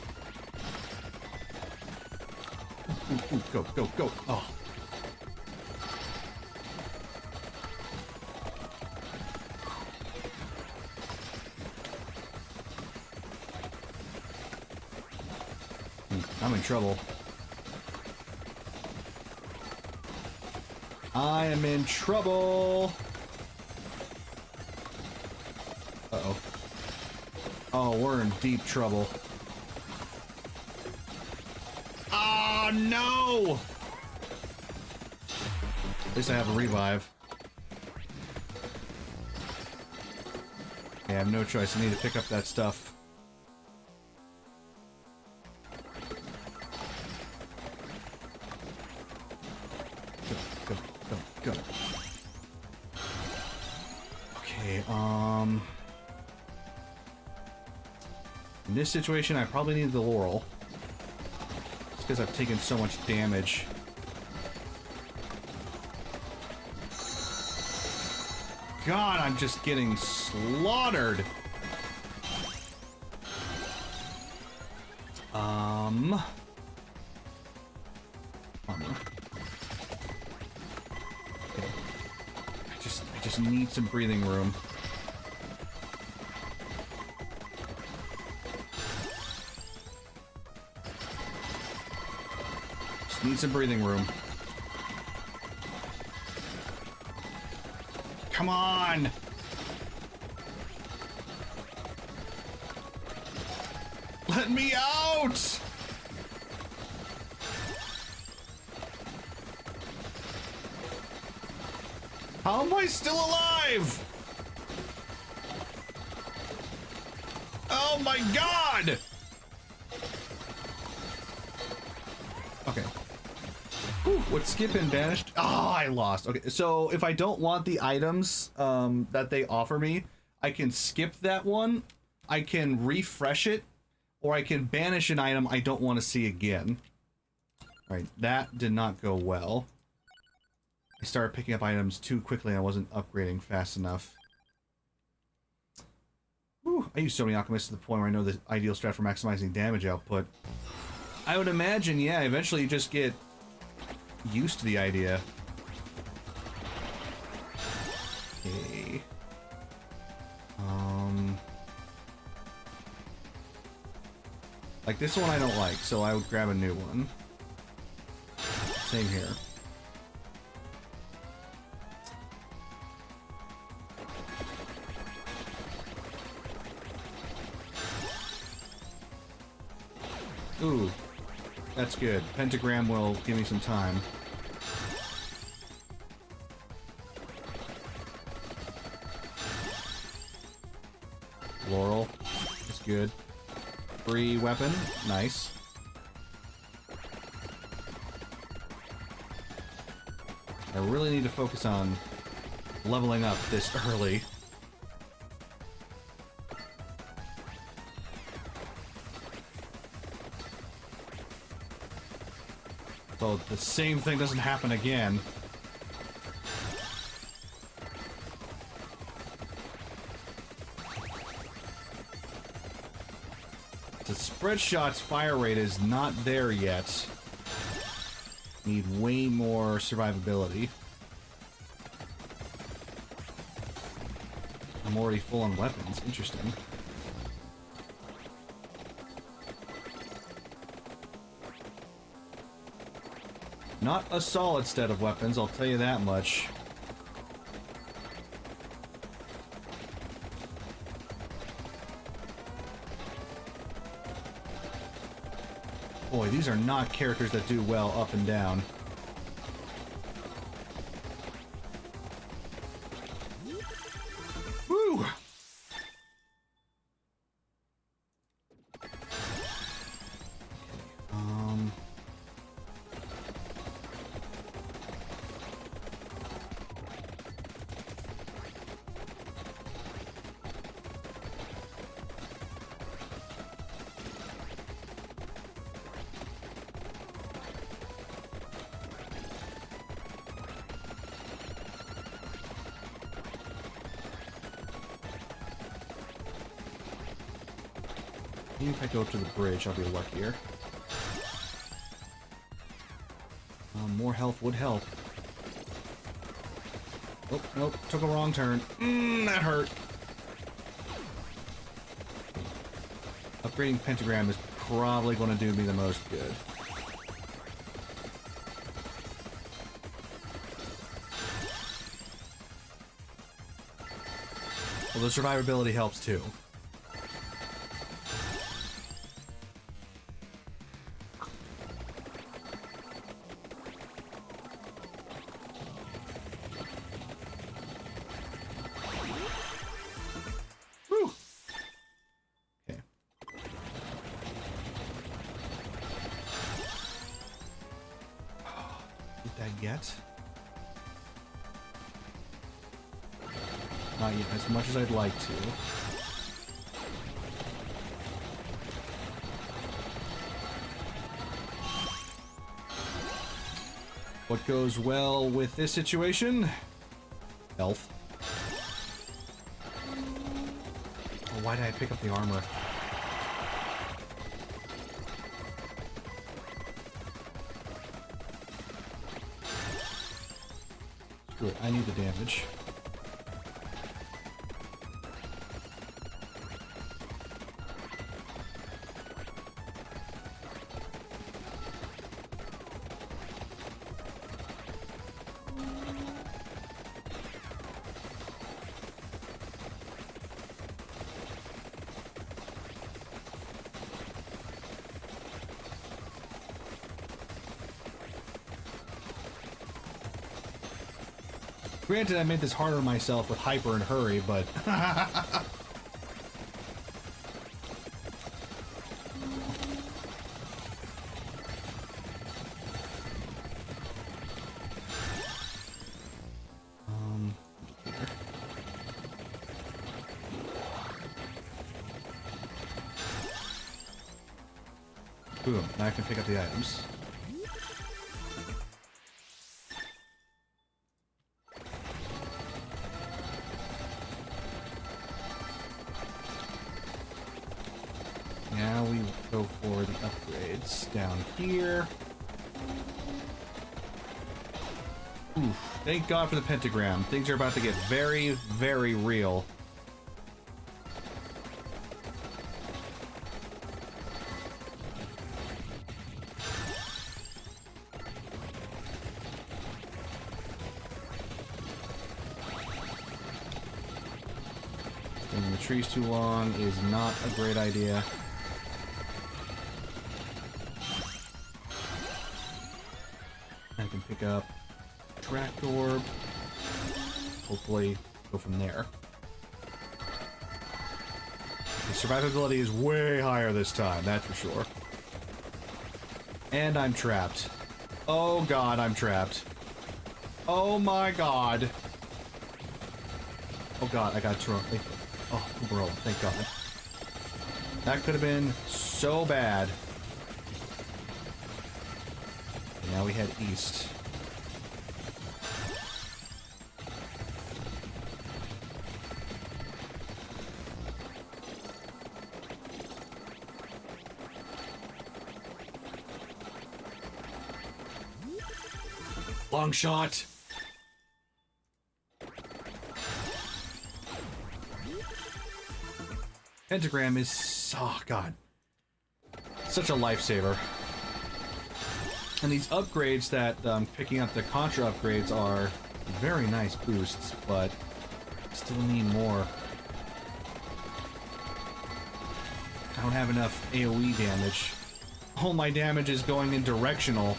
Ooh, go, go, go. Oh. I'm in trouble. I am in trouble. Uh-oh. Oh, we're in deep trouble. Oh, no! At least I have a revive. Yeah, I have no choice. I need to pick up that stuff. Go, go, go, go. Okay, in this situation, I probably need the Laurel. Just because I've taken so much damage. God, I'm just getting slaughtered. Armor. Okay. I just need some breathing room. Just need some breathing room. Come on! Let me out! How am I still alive? Oh my god! Okay. Whew, what skip and banished? Oh, I lost. Okay, so if I don't want the items that they offer me, I can skip that one, I can refresh it, or I can banish an item I don't want to see again. Alright, that did not go well. I started picking up items too quickly and I wasn't upgrading fast enough. Whew, I use so many alchemists to the point where I know the ideal strat for maximizing damage output. I would imagine, yeah, eventually you just get used to the idea. Okay. Like this one I don't like, so I would grab a new one. Same here. Ooh, that's good. Pentagram will give me some time. Laurel is good. Free weapon, nice. I really need to focus on leveling up this early. So the same thing doesn't happen again. The spread shot's fire rate is not there yet. Need way more survivability. I'm already full on weapons. Interesting. Not a solid set of weapons, I'll tell you that much. Boy, these are not characters that do well up and down. Woo! Maybe if I go up to the bridge, I'll be luckier. More health would help. Oh, nope, took a wrong turn. That hurt. Upgrading Pentagram is probably going to do me the most good. Well, the survivability helps too. Whew. Okay. Did that get? Not yet, as much as I'd like to. What goes well with this situation? Health. Oh, why did I pick up the armor? Screw it, I need the damage. Granted, I made this harder on myself with hyper and hurry, but... Boom, now I can pick up the items. Now we go for the upgrades down here. Oof, thank God for the pentagram. Things are about to get very, very real. Staying in the trees too long is not a great idea. I can pick up Tract Orb. Hopefully go from there. The survivability is way higher this time, that's for sure. And I'm trapped. Oh god, I'm trapped. Oh my god. Oh god, I got thrown. Oh, bro, thank god. That could have been so bad. Now we head east. Long shot. Pentagram is, oh god, such a lifesaver. And these upgrades that picking up the Contra upgrades are very nice boosts, but still need more. I don't have enough AoE damage. All my damage is going in directional.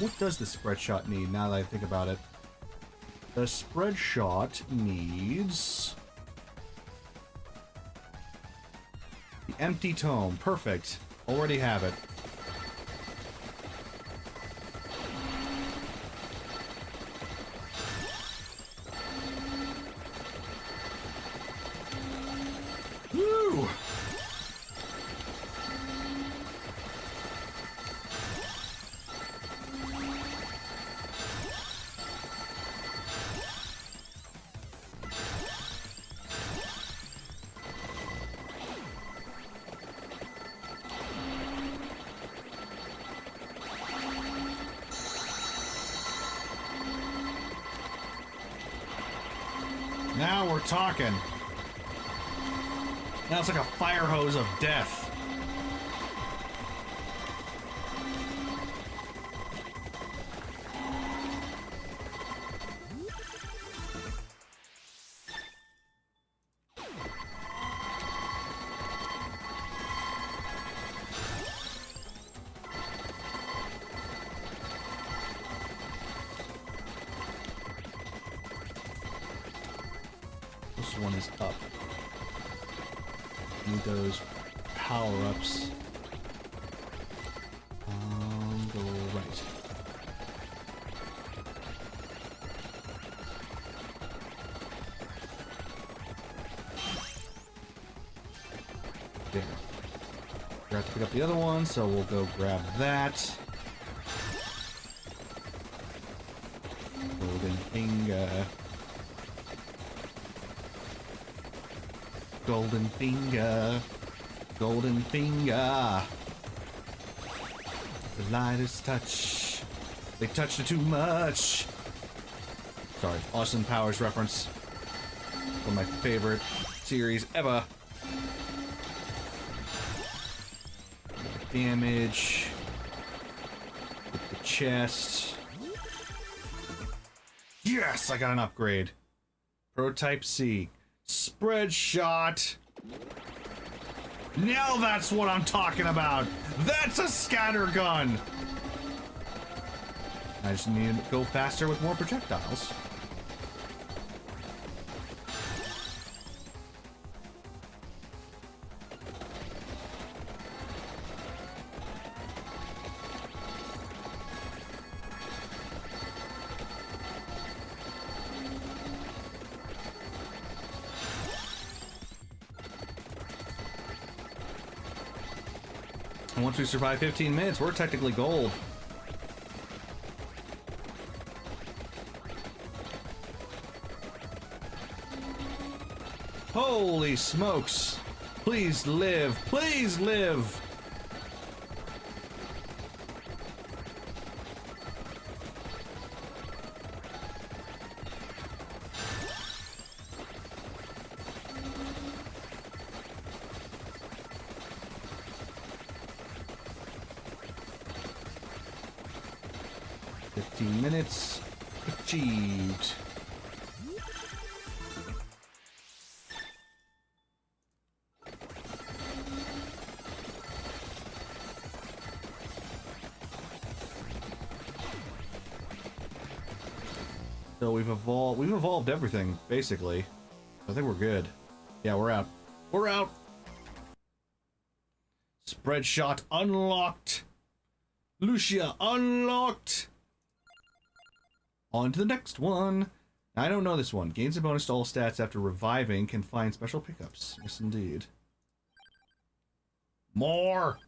What does the spread shot need, now that I think about it? The spread shot needs... the empty tome. Perfect. Already have it. Now we're talking. Now it's like a fire hose of death. This one is up. Need those power-ups. Go right. There. We have to pick up the other one, so we'll go grab that. Golden finger. Golden finger. Golden finger. The lightest touch. They touched it too much. Sorry, Austin Powers reference. One of my favorite series ever. Damage. With the chest. Yes, I got an upgrade. Prototype C. Spread shot. Now that's what I'm talking about. That's a scatter gun. I just need to go faster with more projectiles. And once we survive 15 minutes, we're technically gold. Holy smokes. Please live. Please live. Minutes achieved. So we've evolved everything, basically. I think we're good. Yeah, we're out. We're out! Spread shot unlocked! Lucia unlocked! On to the next one. I don't know this one. Gains a bonus to all stats after reviving. Can find special pickups. Yes, indeed. More!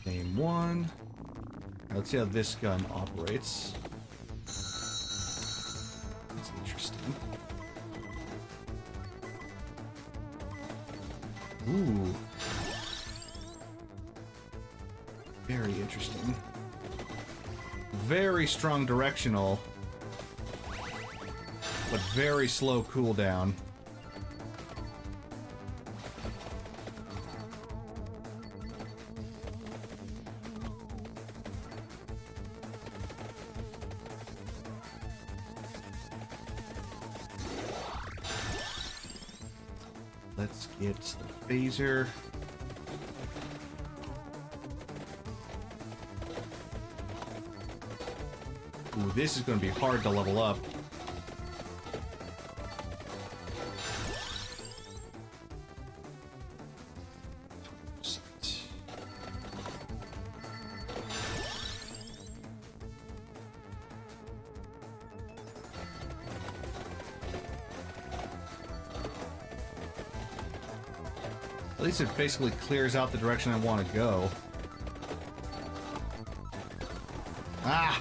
Same one. Let's see how this gun operates. That's interesting. Ooh. Very interesting. Very strong directional, but very slow cooldown. Let's get the phaser. Ooh, this is going to be hard to level up. At least it basically clears out the direction I want to go. Ah!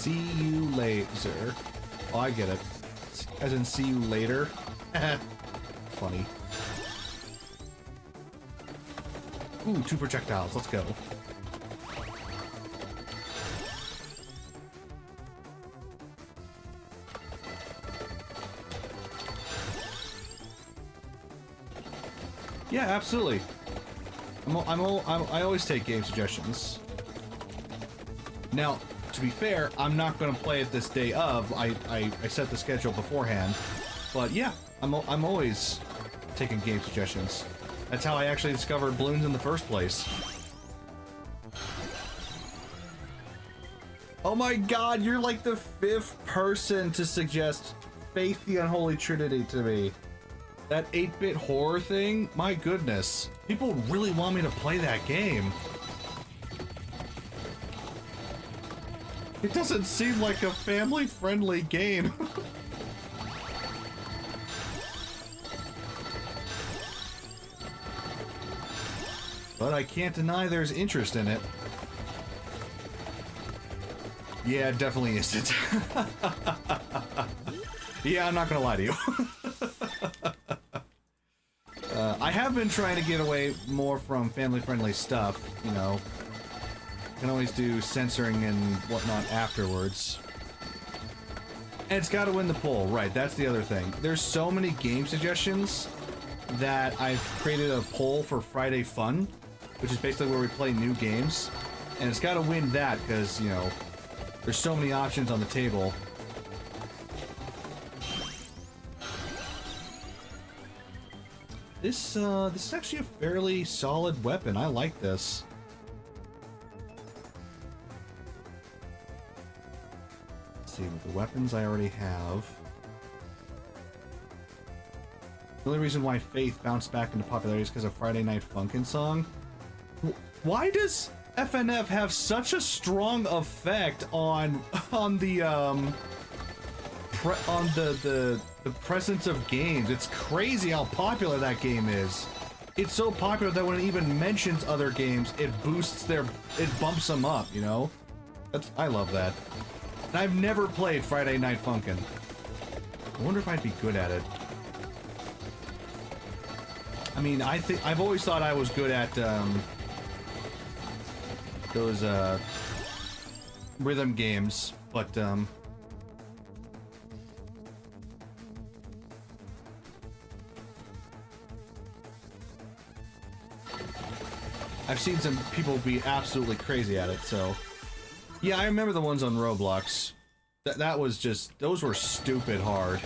See you later. Oh, I get it. As in see you later. Funny. Ooh, 2 projectiles. Let's go. Yeah, absolutely. I always take game suggestions. Now, to be fair, I'm not going to play it this day of. I set the schedule beforehand. But yeah, I'm always taking game suggestions. That's how I actually discovered balloons in the first place. Oh my god, you're like the 5th person to suggest Faith the Unholy Trinity to me. That 8-bit horror thing? My goodness. People really want me to play that game. It doesn't seem like a family-friendly game. But I can't deny there's interest in it. Yeah, it definitely isn't. Yeah, I'm not gonna lie to you. I have been trying to get away more from family-friendly stuff, you know. Can always do censoring and whatnot afterwards. And it's got to win the poll, right? That's the other thing. There's so many game suggestions that I've created a poll for Friday Fun, which is basically where we play new games. And it's got to win that because, you know, there's so many options on the table. This is actually a fairly solid weapon. I like this. Let's see, with the weapons I already have. The only reason why Faith bounced back into popularity is because of Friday Night Funkin' song. Why does FNF have such a strong effect on the presence of games? It's crazy how popular that game is. It's so popular that when it even mentions other games, it bumps them up, you know? I love that. And I've never played Friday Night Funkin'. I wonder if I'd be good at it. I mean, I've always thought I was good at those rhythm games, but I've seen some people be absolutely crazy at it, so yeah, I remember the ones on Roblox. That was just, those were stupid hard.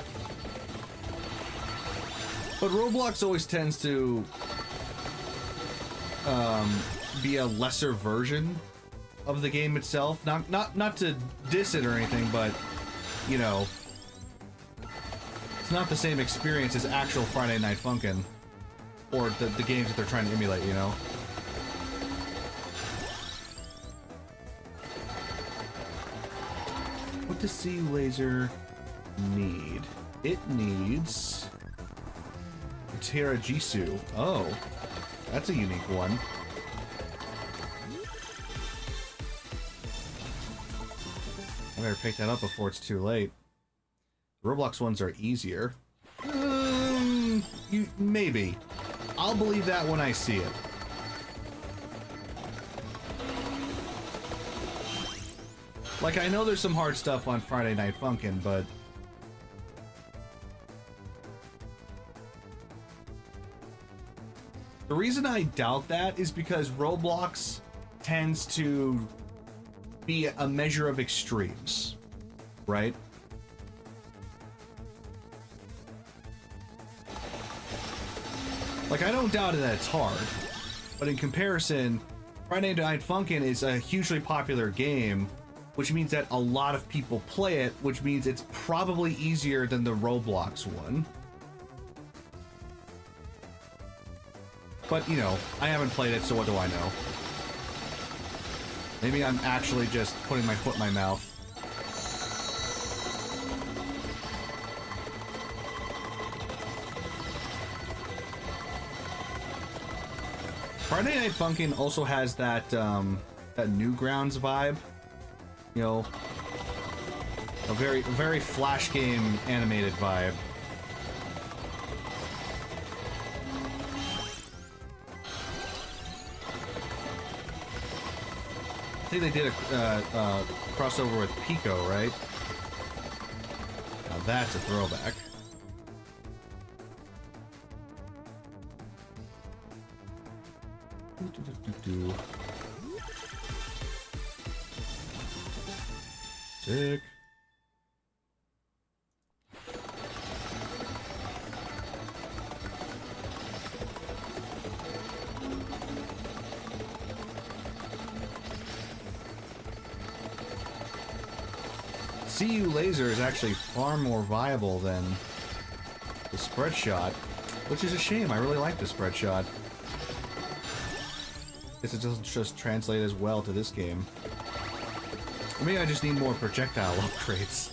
But Roblox always tends to be a lesser version of the game itself. Not to diss it or anything, but you know, it's not the same experience as actual Friday Night Funkin' or the games that they're trying to emulate, you know. What does See Laser need? It needs Tera Jisoo. Oh, that's a unique one. I better pick that up before it's too late. Roblox ones are easier. Maybe. I'll believe that when I see it. Like, I know there's some hard stuff on Friday Night Funkin', but the reason I doubt that is because Roblox tends to be a measure of extremes, right? Like, I don't doubt that it's hard, but in comparison, Friday Night Funkin' is a hugely popular game, which means that a lot of people play it, which means it's probably easier than the Roblox one. But, you know, I haven't played it, so what do I know? Maybe I'm actually just putting my foot in my mouth. Friday Night Funkin' also has that, that Newgrounds vibe. You know, A very Flash game animated vibe. I think they did a crossover with Pico, right? Now that's a throwback. Sick. CU laser is actually far more viable than the spread shot, which is a shame. I really like the spread shot. Guess it doesn't just translate as well to this game. Or maybe I just need more projectile upgrades.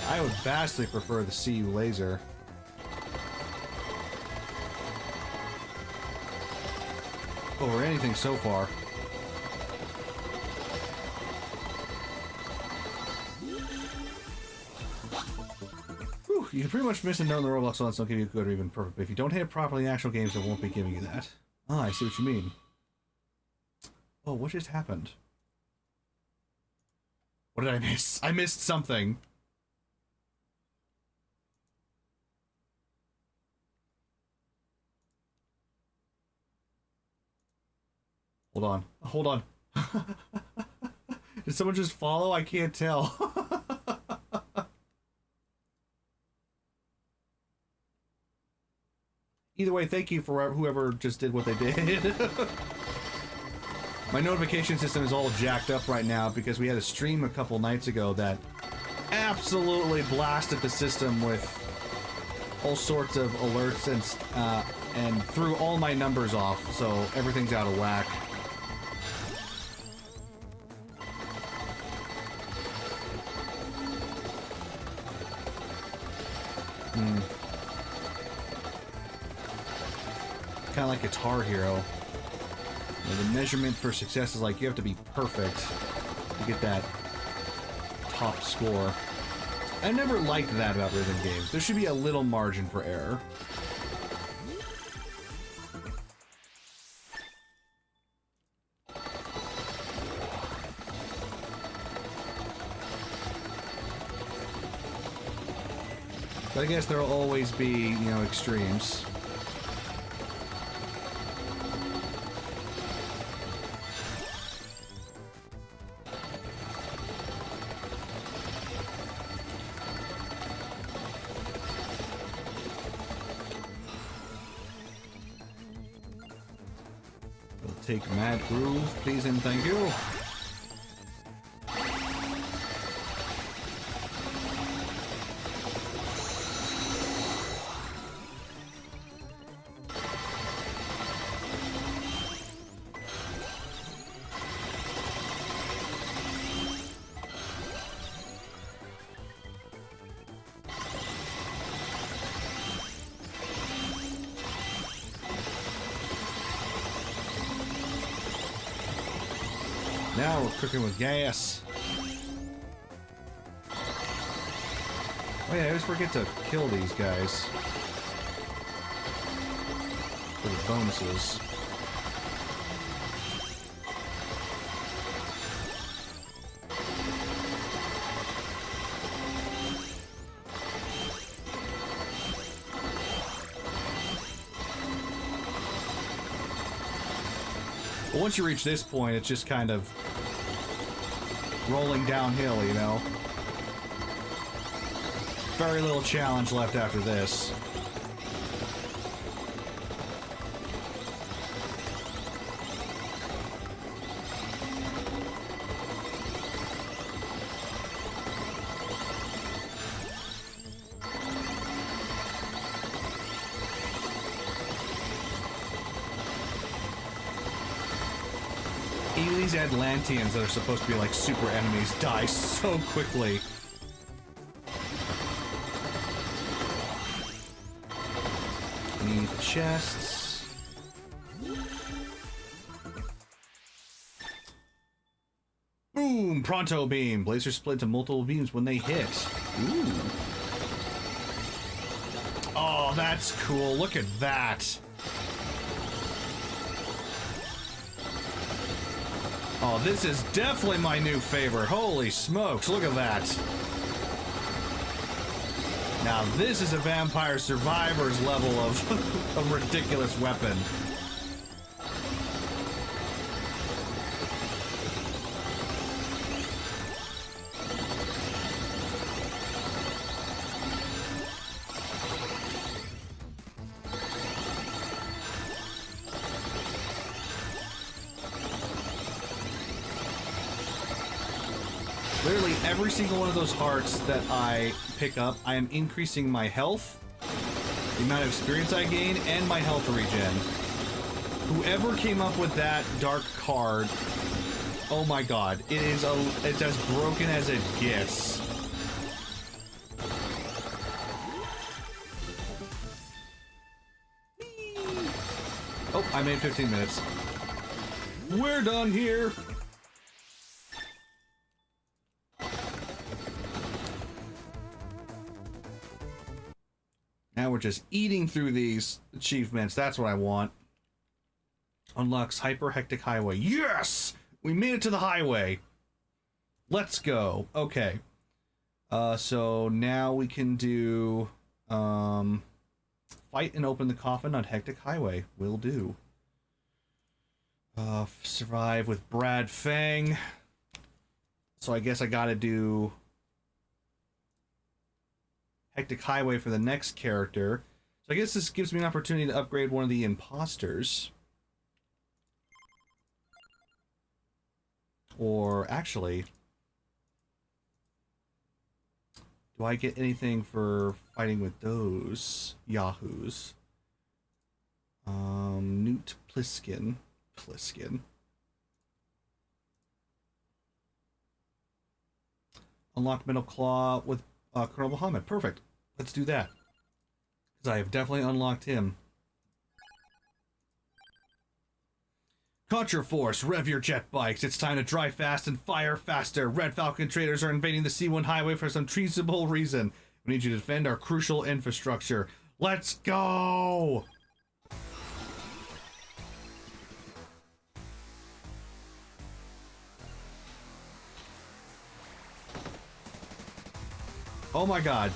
I would vastly prefer the CU laser. Over anything so far. Whew, you can pretty much miss a note in the Roblox ones, don't give you good or even perfect. But if you don't hit it properly in actual games, it won't be giving you that. Ah, I see what you mean. Oh, what just happened? What did I miss? I missed something. Hold on. Hold on. Did someone just follow? I can't tell. Either way, thank you for whoever just did what they did. My notification system is all jacked up right now because we had a stream a couple nights ago that absolutely blasted the system with all sorts of alerts and threw all my numbers off, so everything's out of whack. Kind of like Guitar Hero. You know, the measurement for success is like you have to be perfect to get that top score. I never liked that about rhythm games. There should be a little margin for error. But I guess there'll always be, you know, extremes. We'll take Mad Groove, please and thank you. Now we're cooking with gas. Oh yeah, I always forget to kill these guys for the bonuses. But once you reach this point, it's just kind of rolling downhill, you know? Very little challenge left after this. Even these Atlanteans that are supposed to be like super enemies die so quickly. Need chests. Boom! Pronto beam. Blazers split into multiple beams when they hit. Ooh. Oh, that's cool. Look at that. Oh, this is definitely my new favorite. Holy smokes, look at that. Now this is a Vampire Survivors level of a ridiculous weapon. Literally every single one of those hearts that I pick up, I am increasing my health, the amount of experience I gain, and my health regen. Whoever came up with that dark card, oh my god, it's as broken as it gets. Oh, I made 15 minutes. We're done here. Now we're just eating through these achievements. That's what I want. Unlocks Hyper Hectic Highway. Yes! We made it to the highway. Let's go. Okay. So now we can do fight and open the coffin on Hectic Highway. Will do. Survive with Brad Fang. So I guess I gotta do Hectic Highway for the next character. So I guess this gives me an opportunity to upgrade one of the imposters. Or actually, do I get anything for fighting with those yahoos? Newt Pliskin. Unlock Metal Claw with Colonel Muhammad. Perfect. Let's do that. Because I have definitely unlocked him. Contra Force, rev your jet bikes. It's time to drive fast and fire faster. Red Falcon traders are invading the C1 highway for some treasonable reason. We need you to defend our crucial infrastructure. Let's go! Oh my god.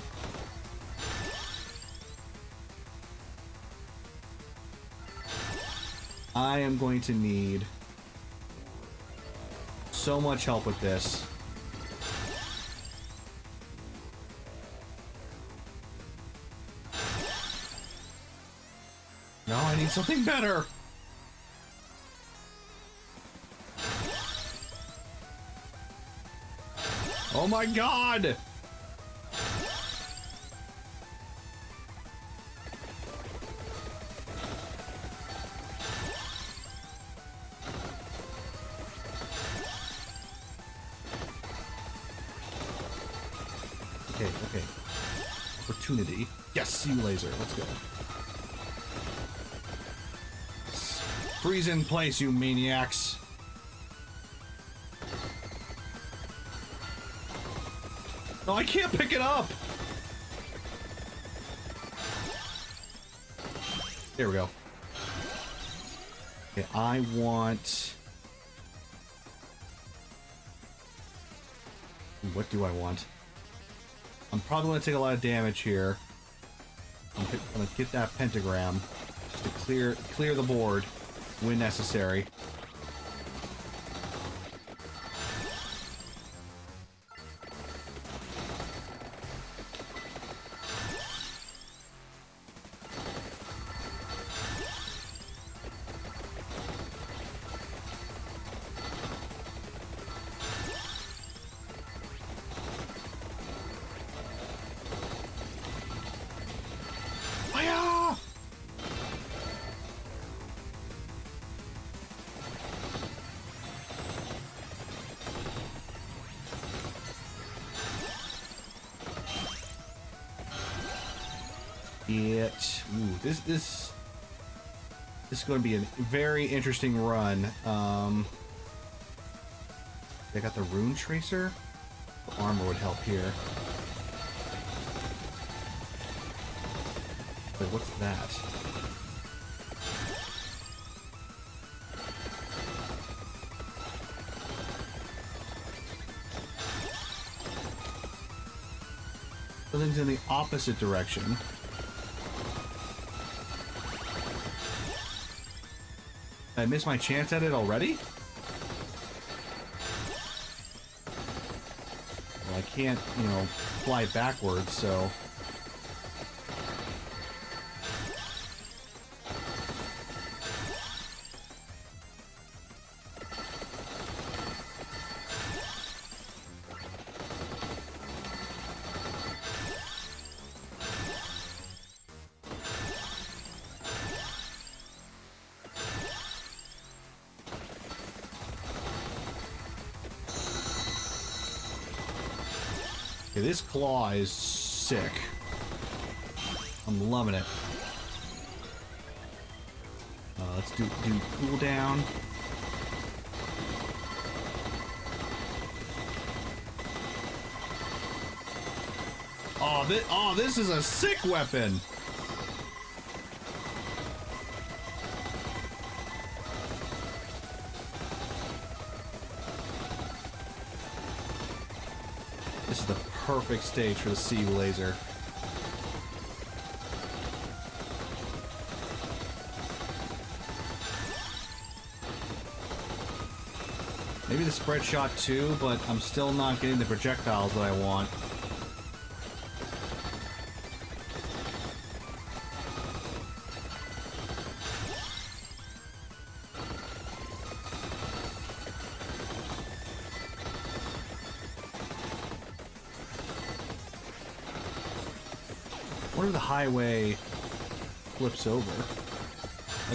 I am going to need so much help with this. No, I need something better. Oh my god! Okay. Opportunity. Yes, you laser. Let's go. Freeze in place, you maniacs. No, I can't pick it up. There we go. Okay, I want... What do I want? I'm probably going to take a lot of damage here. I'm going to get that pentagram just to clear the board when necessary. Ooh, this is going to be a very interesting run. I got the rune tracer. The armor would help here. Wait, what's that? Something's in the opposite direction. I missed my chance at it already? Well, I can't, you know, fly backwards, so... Okay, this claw is sick. I'm loving it. Let's do cooldown. Oh, this is a sick weapon. This is the perfect stage for the sea laser. Maybe the spread shot too, but I'm still not getting the projectiles that I want. What if the highway flips over?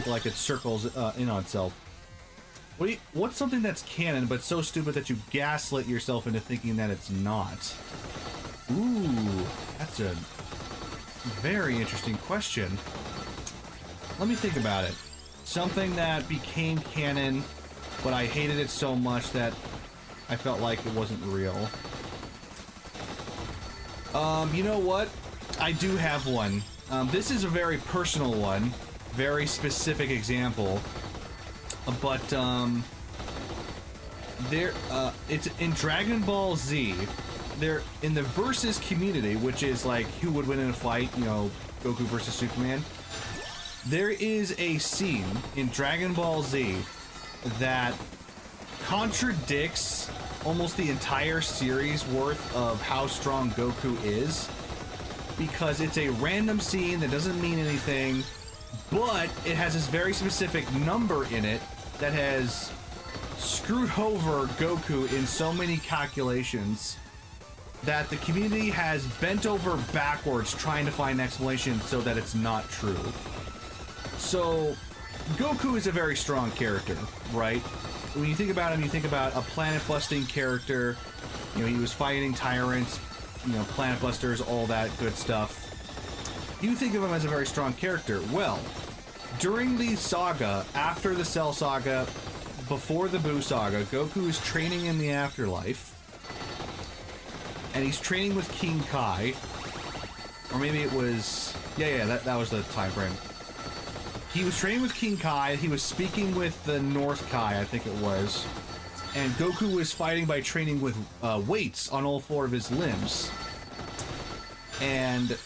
Like it circles in on itself. What's something that's canon but so stupid that you gaslit yourself into thinking that it's not? Ooh, that's a very interesting question. Let me think about it. Something that became canon, but I hated it so much that I felt like it wasn't real. You know what? I do have one. This is a very personal one, very specific example. But it's in Dragon Ball Z. They're in the versus community, which is like who would win in a fight, you know, Goku versus Superman. There is a scene in Dragon Ball Z that contradicts almost the entire series worth of how strong Goku is, because it's a random scene that doesn't mean anything, but it has this very specific number in it that has screwed over Goku in so many calculations that the community has bent over backwards trying to find an explanation so that it's not true. So, Goku is a very strong character, right? When you think about him, you think about a planet-busting character. You know, he was fighting tyrants, you know, planet busters, all that good stuff. You think of him as a very strong character. Well, during the saga, after the Cell Saga, before the Buu Saga, Goku is training in the afterlife. And he's training with King Kai. Or maybe it was... Yeah, that was the time frame. He was training with King Kai. He was speaking with the North Kai, I think it was. And Goku was fighting by training with weights on all four of his limbs. And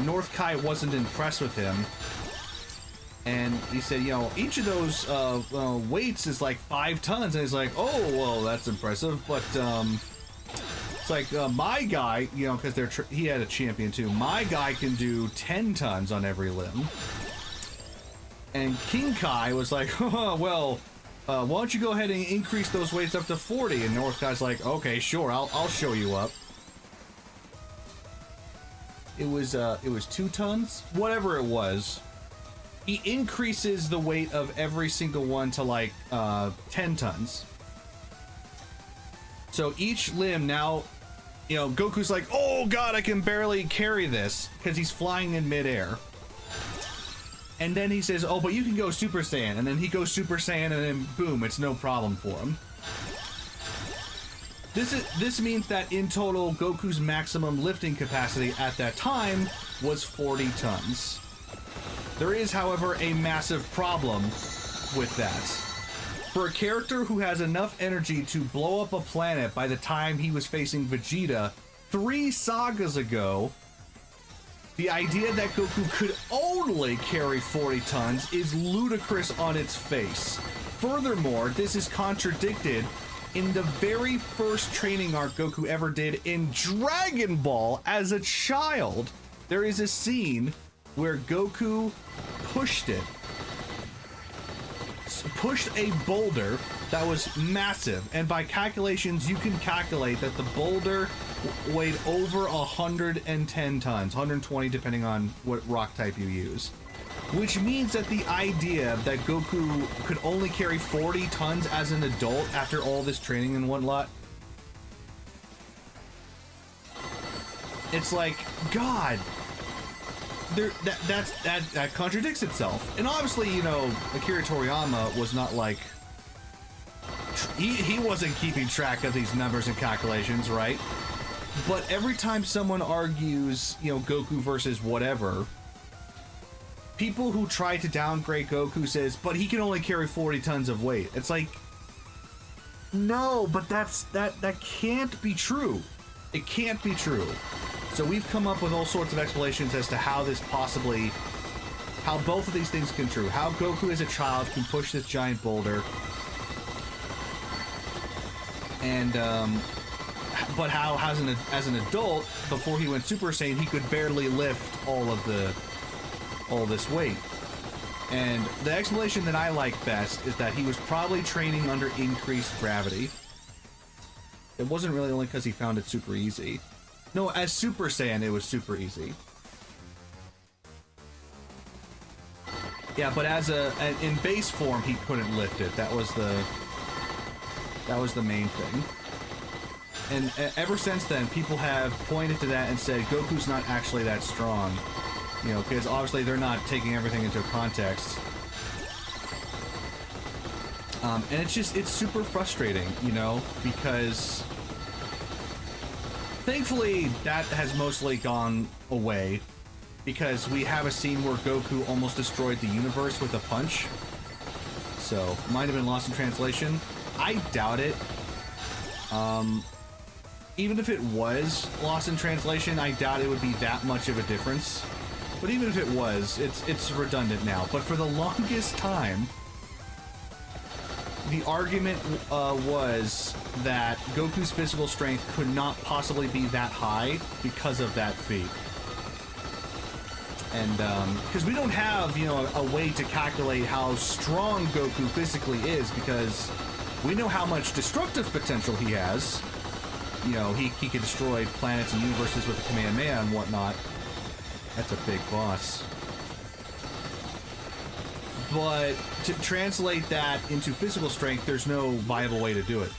North Kai wasn't impressed with him. And he said, you know, each of those weights is like 5 tons. And he's like, oh, well, that's impressive. But it's like my guy, you know, because he had a champion too. My guy can do 10 tons on every limb. And King Kai was like, oh, well, why don't you go ahead and increase those weights up to 40? And North Kai's like, okay, sure, I'll show you up. It was 2 tons, whatever it was. He increases the weight of every single one to like 10 tons. So each limb now you know, Goku's like, oh god, I can barely carry this, because he's flying in midair. And then he says, oh, but you can go Super Saiyan. And then he goes Super Saiyan, and then boom, it's no problem for him. This means that in total, Goku's maximum lifting capacity at that time was 40 tons. There is, however, a massive problem with that. For a character who has enough energy to blow up a planet by the time he was facing Vegeta 3 sagas ago, the idea that Goku could only carry 40 tons is ludicrous on its face. Furthermore, this is contradicted in the very first training arc Goku ever did in Dragon Ball as a child. There is a scene where Goku pushed a boulder that was massive, and by calculations you can calculate that the boulder weighed over 110 tons, 120 depending on what rock type you use. Which means that the idea that Goku could only carry 40 tons as an adult after all this training and whatnot, it's like, God, that contradicts itself. And obviously, you know, Akira Toriyama was not like, he wasn't keeping track of these numbers and calculations, right? But every time someone argues, you know, Goku versus whatever, people who try to downgrade Goku says, but he can only carry 40 tons of weight. It's like, no, but that can't be true. It can't be true. So we've come up with all sorts of explanations as to how this possibly, how both of these things can be true. How Goku as a child can push this giant boulder, and but how as an adult, before he went Super Saiyan, he could barely lift all this weight. And the explanation that I like best is that he was probably training under increased gravity. It wasn't really only because he found it super easy. No, as Super Saiyan, it was super easy. Yeah, but in base form, he couldn't lift it. That was the main thing. And ever since then, people have pointed to that and said Goku's not actually that strong. You know, because obviously they're not taking everything into context. And it's super frustrating, you know, because thankfully that has mostly gone away, because we have a scene where Goku almost destroyed the universe with a punch. So, might have been lost in translation. I doubt it. Even if it was lost in translation, I doubt it would be that much of a difference. But even if it was, it's redundant now. But for the longest time, the argument was that Goku's physical strength could not possibly be that high because of that feat. And because we don't have, you know, a way to calculate how strong Goku physically is, because we know how much destructive potential he has. You know, he can destroy planets and universes with the Kamehameha and whatnot. That's a big boss. But to translate that into physical strength, there's no viable way to do it.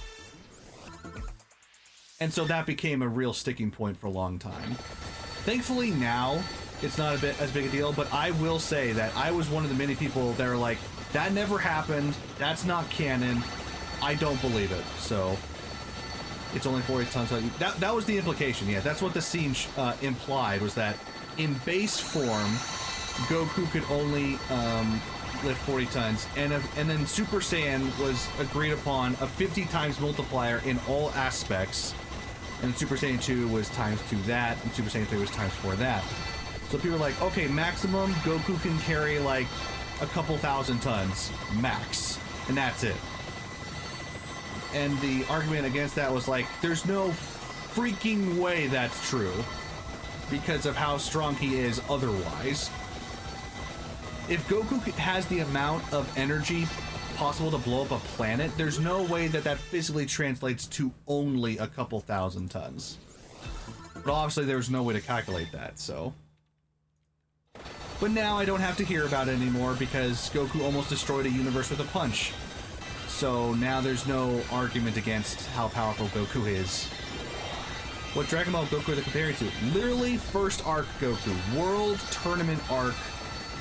And so that became a real sticking point for a long time. Thankfully now, it's not as big a deal, but I will say that I was one of the many people that are like, that never happened, that's not canon, I don't believe it. So it's only 40 tons. That was the implication, yeah. That's what the scene implied, was that in base form, Goku could only lift 40 tons, and then Super Saiyan was agreed upon a 50 times multiplier in all aspects, and Super Saiyan 2 was times 2 that, and Super Saiyan 3 was times 4 that. So people were like, okay, maximum, Goku can carry like a couple thousand tons, max, and that's it. And the argument against that was like, there's no freaking way that's true, because of how strong he is otherwise. If Goku has the amount of energy possible to blow up a planet, there's no way that physically translates to only a couple thousand tons. But obviously there's no way to calculate that, so. But now I don't have to hear about it anymore, because Goku almost destroyed a universe with a punch. So now there's no argument against how powerful Goku is. What Dragon Ball Goku are they comparing to? Literally first arc Goku. World Tournament arc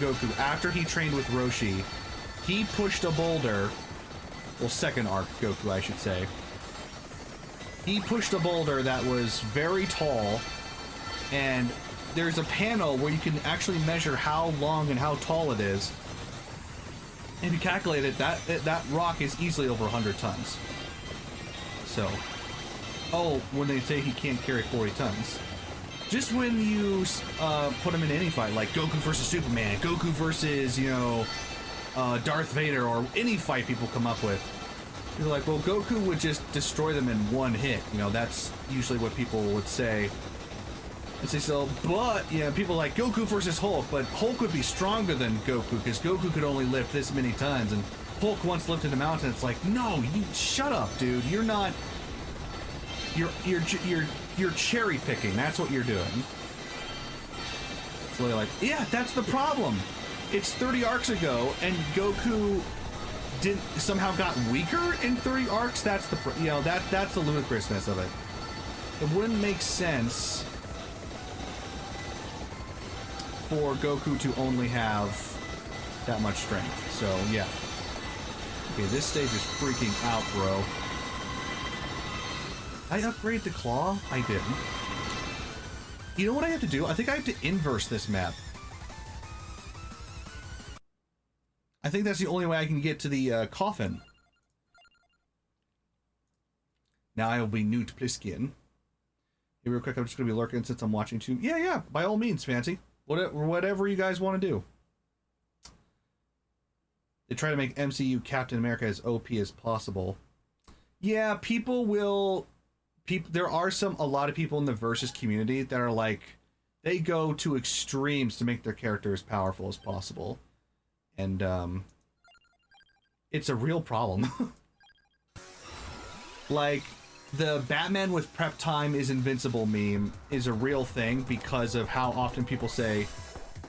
Goku. After he trained with Roshi, he pushed a boulder. Well, second arc Goku, I should say. He pushed a boulder that was very tall, and there's a panel where you can actually measure how long and how tall it is. And if you calculate it, that rock is easily over 100 tons. So, oh, when they say he can't carry 40 tons. Just when you put him in any fight, like Goku versus Superman, Goku versus, you know, Darth Vader, or any fight people come up with, you're like, well, Goku would just destroy them in one hit. You know, that's usually what people would say. And say so, but, you know, people like Goku versus Hulk, but Hulk would be stronger than Goku, because Goku could only lift this many tons, and Hulk once lifted a mountain. It's like, no, you shut up, dude. You're not. You're cherry picking. That's what you're doing. So they're like, yeah, that's the problem. It's 30 arcs ago, and Goku didn't somehow got weaker in 30 arcs. That's the that's the ludicrousness of it. It wouldn't make sense for Goku to only have that much strength. So yeah. Okay, this stage is freaking out, bro. I upgrade the claw? I didn't. You know what I have to do? I think I have to inverse this map. I think that's the only way I can get to the coffin. Now I will be Newt Pliskin. Hey, real quick, I'm just going to be lurking since I'm watching too. Yeah, by all means, Fancy. Whatever you guys want to do. They try to make MCU Captain America as OP as possible. Yeah, people will... there are a lot of people in the Versus community that are like, they go to extremes to make their character as powerful as possible. And, it's a real problem. Like, the Batman with prep time is invincible meme is a real thing because of how often people say,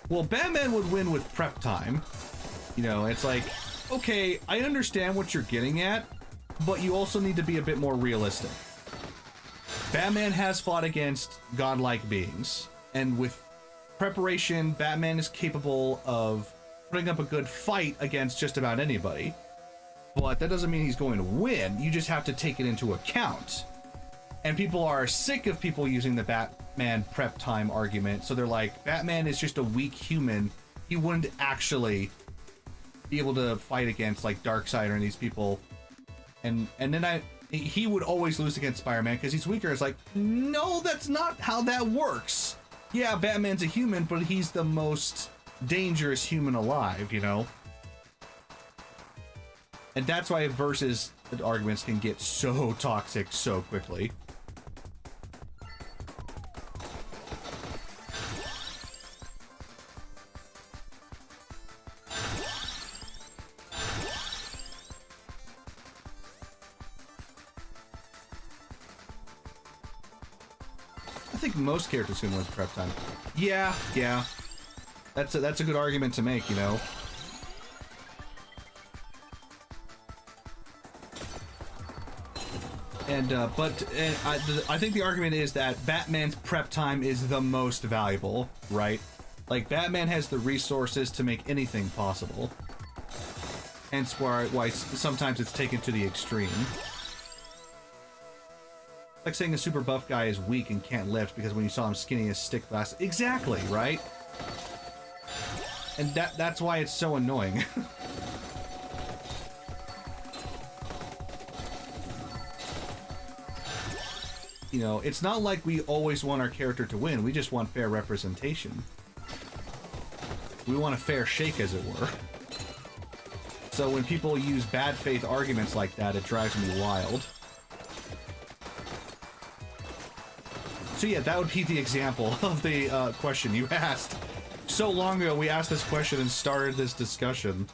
well, Batman would win with prep time. You know, it's like, okay, I understand what you're getting at, but you also need to be a bit more realistic. Batman has fought against godlike beings, and with preparation, Batman is capable of putting up a good fight against just about anybody. But that doesn't mean he's going to win. You just have to take it into account. And people are sick of people using the Batman prep time argument, so they're like, Batman is just a weak human. He wouldn't actually be able to fight against like Darkseid or these people. And then he would always lose against Spider-Man because he's weaker. It's like, no, that's not how that works. Yeah, Batman's a human, but he's the most dangerous human alive, you know? And that's why Versus arguments can get so toxic so quickly. I think most characters can win with prep time. Yeah. That's a good argument to make, you know. And I think the argument is that Batman's prep time is the most valuable, right? Like, Batman has the resources to make anything possible. Hence why sometimes it's taken to the extreme. Like saying a super buff guy is weak and can't lift because when you saw him skinny as stick last... Exactly, right? And that's why it's so annoying. You know, it's not like we always want our character to win. We just want fair representation. We want a fair shake, as it were. So when people use bad faith arguments like that, it drives me wild. So yeah, that would be the example of the question you asked. So long ago, we asked this question and started this discussion.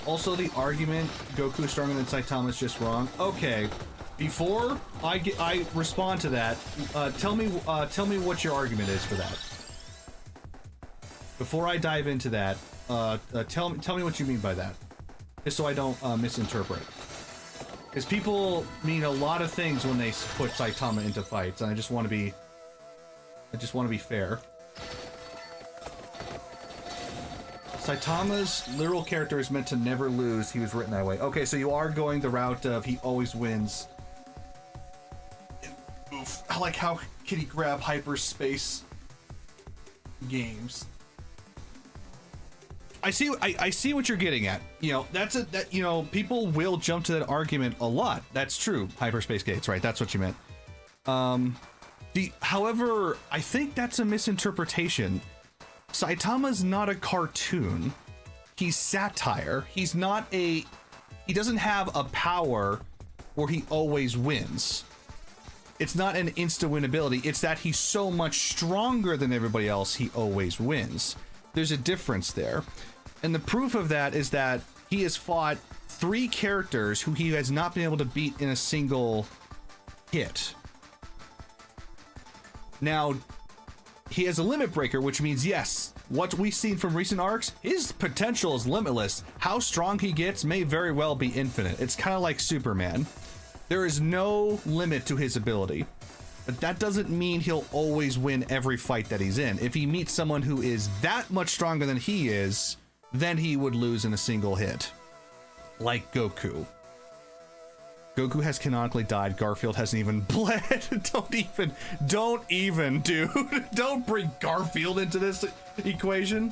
Also, the argument Goku is stronger than Saitama is just wrong. Okay, before I respond to that, tell me what your argument is for that. Before I dive into that, tell me what you mean by that, just so I don't misinterpret. Because people mean a lot of things when they put Saitama into fights, and I just want to be fair. Saitama's literal character is meant to never lose. He was written that way. Okay, so you are going the route of he always wins. Oof. I like how can he grab hyperspace games. I see what you're getting at. You know, you know, people will jump to that argument a lot. That's true. Hyperspace gates, right? That's what you meant. However, I think that's a misinterpretation. Saitama's not a cartoon. He's satire. He doesn't have a power where he always wins. It's not an insta-win ability. It's that he's so much stronger than everybody else, he always wins. There's a difference there. And the proof of that is that he has fought 3 characters who he has not been able to beat in a single hit. Now, he has a limit breaker, which means, yes, what we've seen from recent arcs, his potential is limitless. How strong he gets may very well be infinite. It's kind of like Superman. There is no limit to his ability. But that doesn't mean he'll always win every fight that he's in. If he meets someone who is that much stronger than he is, then he would lose in a single hit. Like Goku. Goku has canonically died. Garfield hasn't even bled. Don't even, dude. Don't bring Garfield into this equation.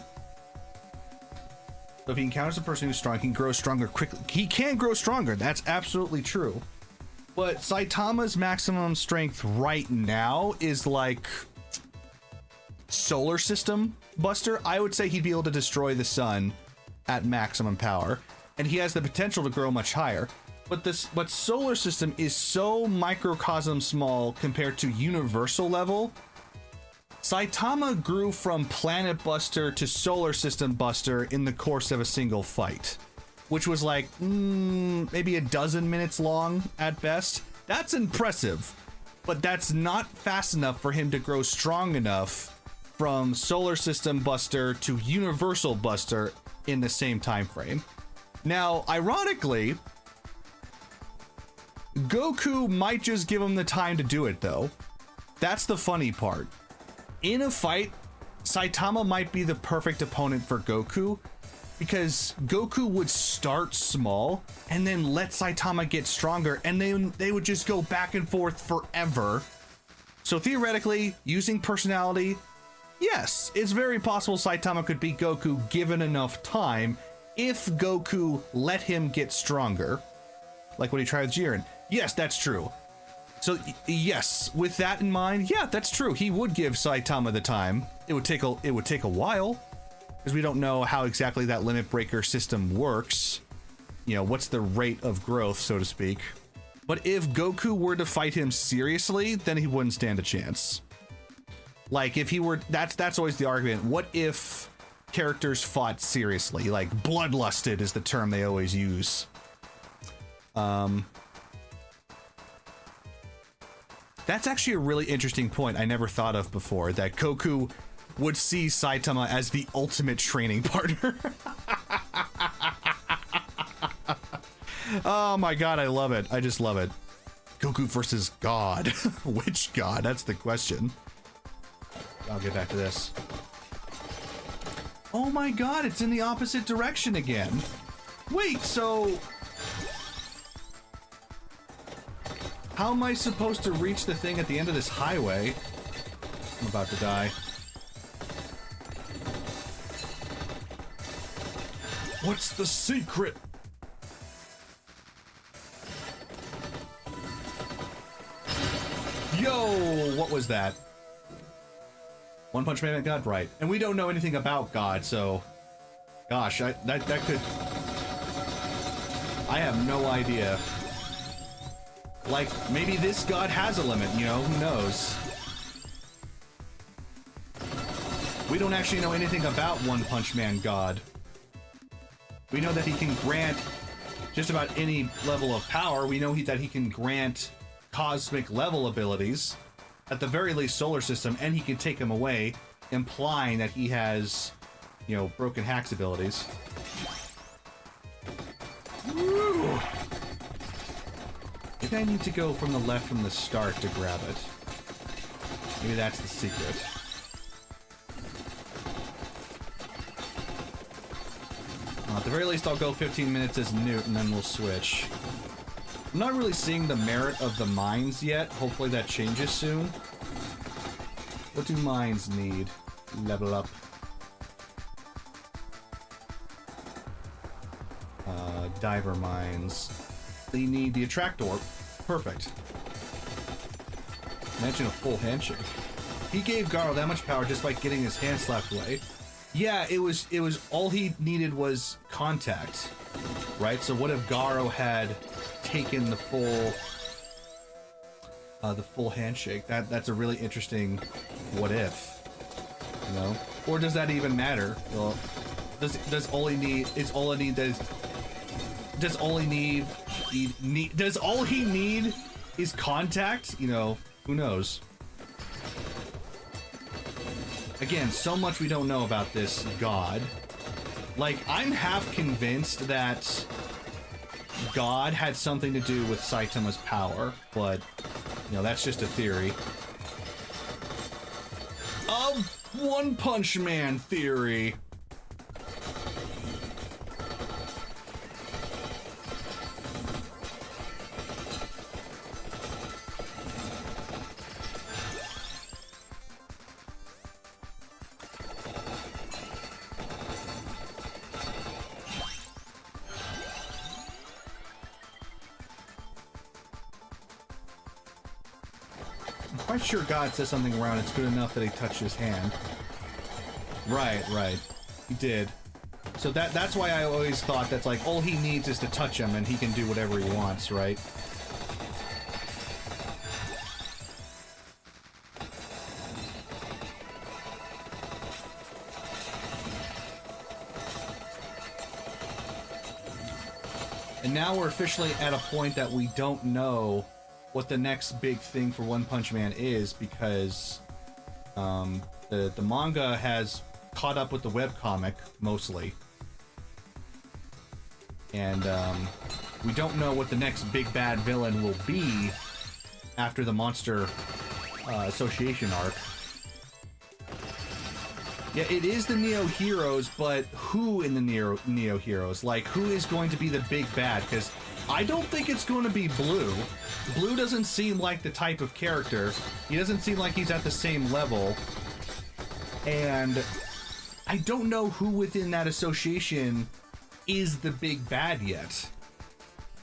So if he encounters a person who's strong, he can grow stronger quickly. He can grow stronger. That's absolutely true. But Saitama's maximum strength right now is like solar system buster. I would say he'd be able to destroy the sun at maximum power. And he has the potential to grow much higher. But solar system is so microcosm small compared to universal level. Saitama grew from planet buster to solar system buster in the course of a single fight, which was like maybe a dozen minutes long at best. That's impressive, but that's not fast enough for him to grow strong enough from solar system buster to universal buster in the same time frame. Now, ironically, Goku might just give him the time to do it, though. That's the funny part. In a fight, Saitama might be the perfect opponent for Goku, because Goku would start small and then let Saitama get stronger, and then they would just go back and forth forever. So theoretically, using personality, yes, it's very possible Saitama could beat Goku given enough time if Goku let him get stronger. Like what he tried with Jiren. Yes, that's true. So yes, with that in mind, yeah, that's true. He would give Saitama the time. It would take a while, because we don't know how exactly that limit breaker system works. You know, what's the rate of growth, so to speak. But if Goku were to fight him seriously, then he wouldn't stand a chance. Like if he were, that's always the argument. What if characters fought seriously? Like bloodlusted is the term they always use. That's actually a really interesting point I never thought of before, that Goku would see Saitama as the ultimate training partner. Oh my god, I love it. I just love it. Goku versus God. Which god? That's the question. I'll get back to this. Oh my god, it's in the opposite direction again. Wait, so how am I supposed to reach the thing at the end of this highway? I'm about to die. What's the secret? Yo, what was that? One Punch Man God, right? And we don't know anything about God, so gosh, that could. I have no idea. Like, maybe this god has a limit, you know, who knows? We don't actually know anything about One Punch Man God. We know that he can grant just about any level of power. We know that he can grant cosmic level abilities, at the very least solar system, and he can take them away, implying that he has, you know, broken hacks abilities. Woo! Maybe I need to go from the left from the start to grab it. Maybe that's the secret. At the very least, I'll go 15 minutes as Newt, and then we'll switch. I'm not really seeing the merit of the mines yet. Hopefully that changes soon. What do mines need? Level up. Diver mines. They need the attractor. Perfect. Imagine a full handshake. He gave Garo that much power just by getting his hand slapped away. Yeah, it was all he needed was contact, right? So what if Garo had taken the full handshake? That's a really interesting what if, you know? Or does that even matter? Well, does all he need is contact? You know, who knows? Again, so much we don't know about this god. Like, I'm half convinced that God had something to do with Saitama's power, but, you know, that's just a theory. A One Punch Man theory. Quite sure God says something around it's good enough that he touched his hand. Right. He did. So that's why I always thought that's like all he needs is to touch him and he can do whatever he wants, right? And now we're officially at a point that we don't know what the next big thing for One Punch Man is, because the manga has caught up with the webcomic mostly, and we don't know what the next big bad villain will be after the Monster Association arc. Yeah, it is the Neo Heroes, but who in the Neo Heroes? Like, who is going to be the big bad? Because I don't think it's going to be Blue. Blue doesn't seem like the type of character. He doesn't seem like he's at the same level. And I don't know who within that association is the big bad yet.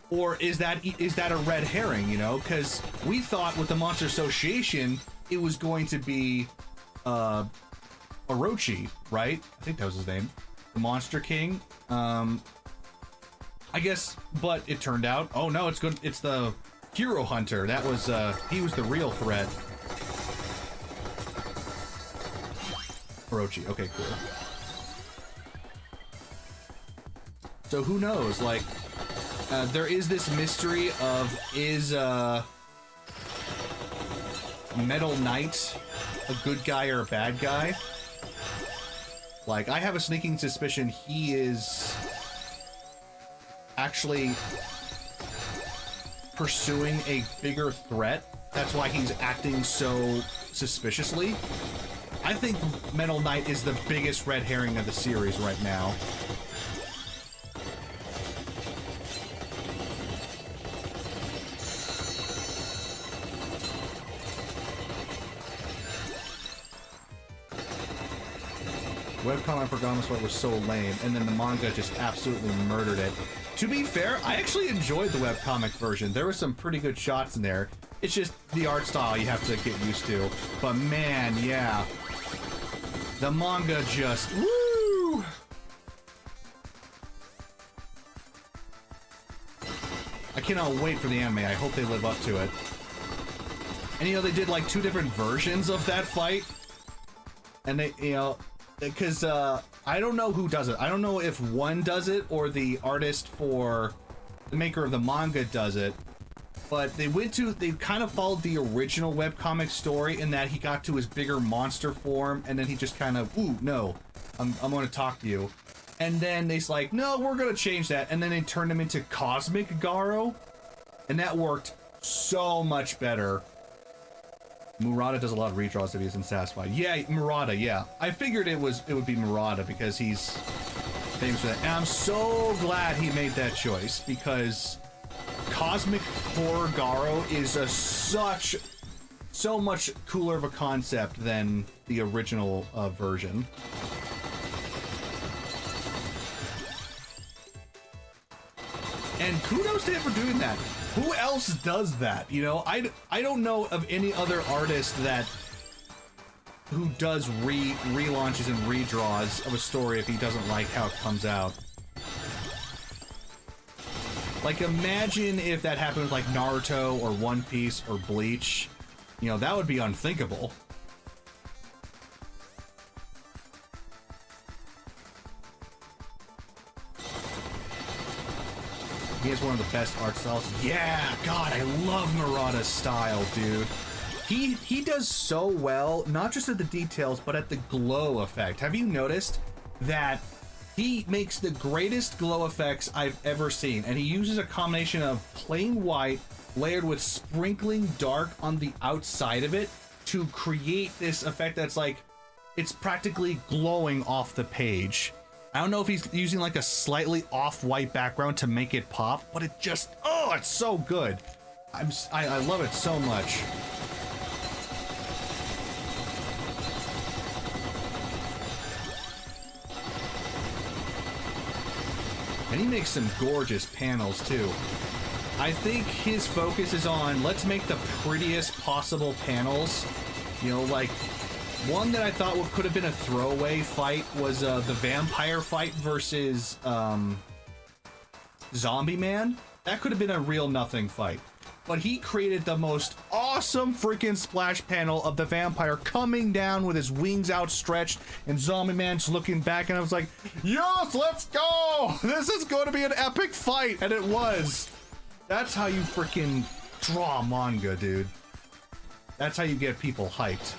Or is that a red herring, you know? Because we thought with the Monster Association, it was going to be Orochi, right? I think that was his name. The Monster King. I guess, but it turned out, oh no, it's good. It's the Hero Hunter. That was, he was the real threat. Orochi. Okay, cool. So who knows? Like, there is this mystery of, is Metal Knight a good guy or a bad guy? Like, I have a sneaking suspicion he is actually pursuing a bigger threat. That's why he's acting so suspiciously. I think Metal Knight is the biggest red herring of the series right now. Webcomic for Goblin Sweat was so lame, and then the manga just absolutely murdered it. To be fair, I actually enjoyed the webcomic version. There were some pretty good shots in there. It's just the art style you have to get used to. But man, yeah. The manga just... woo! I cannot wait for the anime. I hope they live up to it. And you know, they did like 2 different versions of that fight. And they, you know... because I don't know who does it. I don't know if one does it or the artist for the maker of the manga does it. But they kind of followed the original webcomic story in that he got to his bigger monster form, and then he just kind of, ooh, no, I'm going to talk to you. And then they's like, no, we're going to change that. And then they turned him into Cosmic Garo, and that worked so much better. Murata does a lot of redraws if he isn't satisfied. Yeah, Murata, yeah. I figured it would be Murata because he's famous for that. And I'm so glad he made that choice because Cosmic Horror Garo is so much cooler of a concept than the original version. And kudos to him for doing that. Who else does that? You know, I don't know of any other artist who does relaunches and redraws of a story if he doesn't like how it comes out. Like, imagine if that happened with, like, Naruto or One Piece or Bleach. You know, that would be unthinkable. He has one of the best art styles. Yeah, God, I love Murata's style, dude. He does so well, not just at the details, but at the glow effect. Have you noticed that he makes the greatest glow effects I've ever seen, and he uses a combination of plain white layered with sprinkling dark on the outside of it to create this effect that's like, it's practically glowing off the page. I don't know if he's using like a slightly off-white background to make it pop, but it just, oh, it's so good. I love it so much. And he makes some gorgeous panels too. I think his focus is on, let's make the prettiest possible panels. You know, like, one that I thought could have been a throwaway fight was the vampire fight versus Zombie Man. That could have been a real nothing fight. But he created the most awesome freaking splash panel of the vampire coming down with his wings outstretched and Zombie Man's looking back, and I was like, yes, let's go! This is going to be an epic fight! And it was. That's how you freaking draw manga, dude. That's how you get people hyped.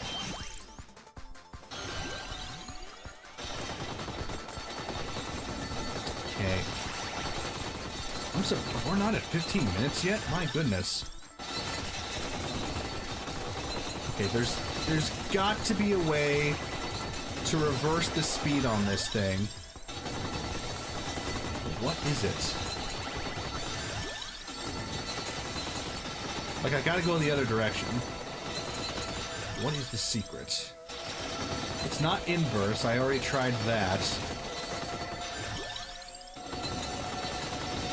Okay. We're not at 15 minutes yet? My goodness. Okay, there's got to be a way to reverse the speed on this thing. What is it? Like, I gotta go the other direction. What is the secret? It's not inverse. I already tried that.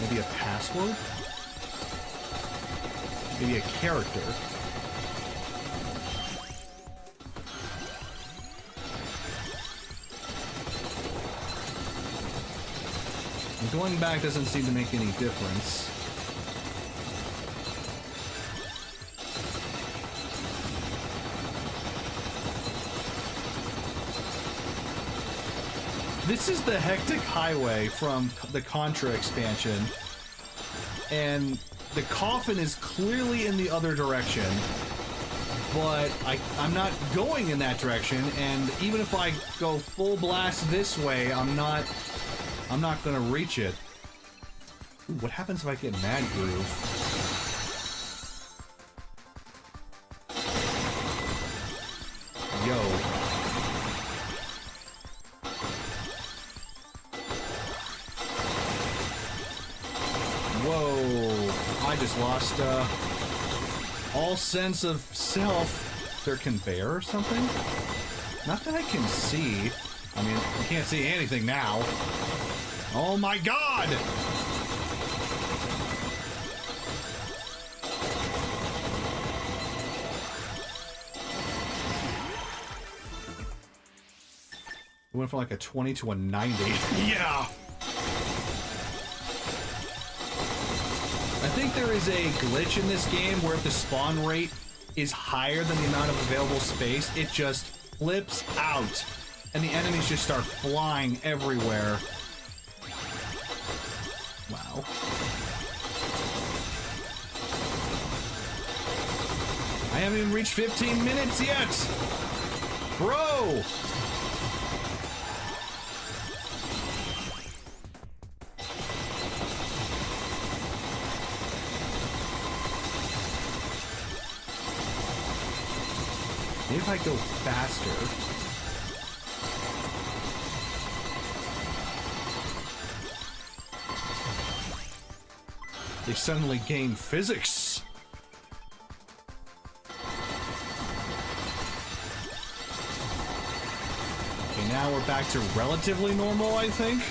Maybe a password? Maybe a character? And going back doesn't seem to make any difference. This is the Hectic Highway from the Contra expansion, and the coffin is clearly in the other direction, but I'm not going in that direction, and even if I go full blast this way, I'm not gonna reach it. Ooh, what happens if I get Mad Groove? Yo. Whoa, I just lost all sense of self. Is there a conveyor or something? Not that I can see. I mean, I can't see anything now. Oh my god! It went from like a 20 to a 90. Yeah! I think there is a glitch in this game where if the spawn rate is higher than the amount of available space, it just flips out. and the enemies just start flying everywhere. Wow. I haven't even reached 15 minutes yet! Bro! Maybe if I go faster. They suddenly gain physics. Okay, now we're back to relatively normal, I think.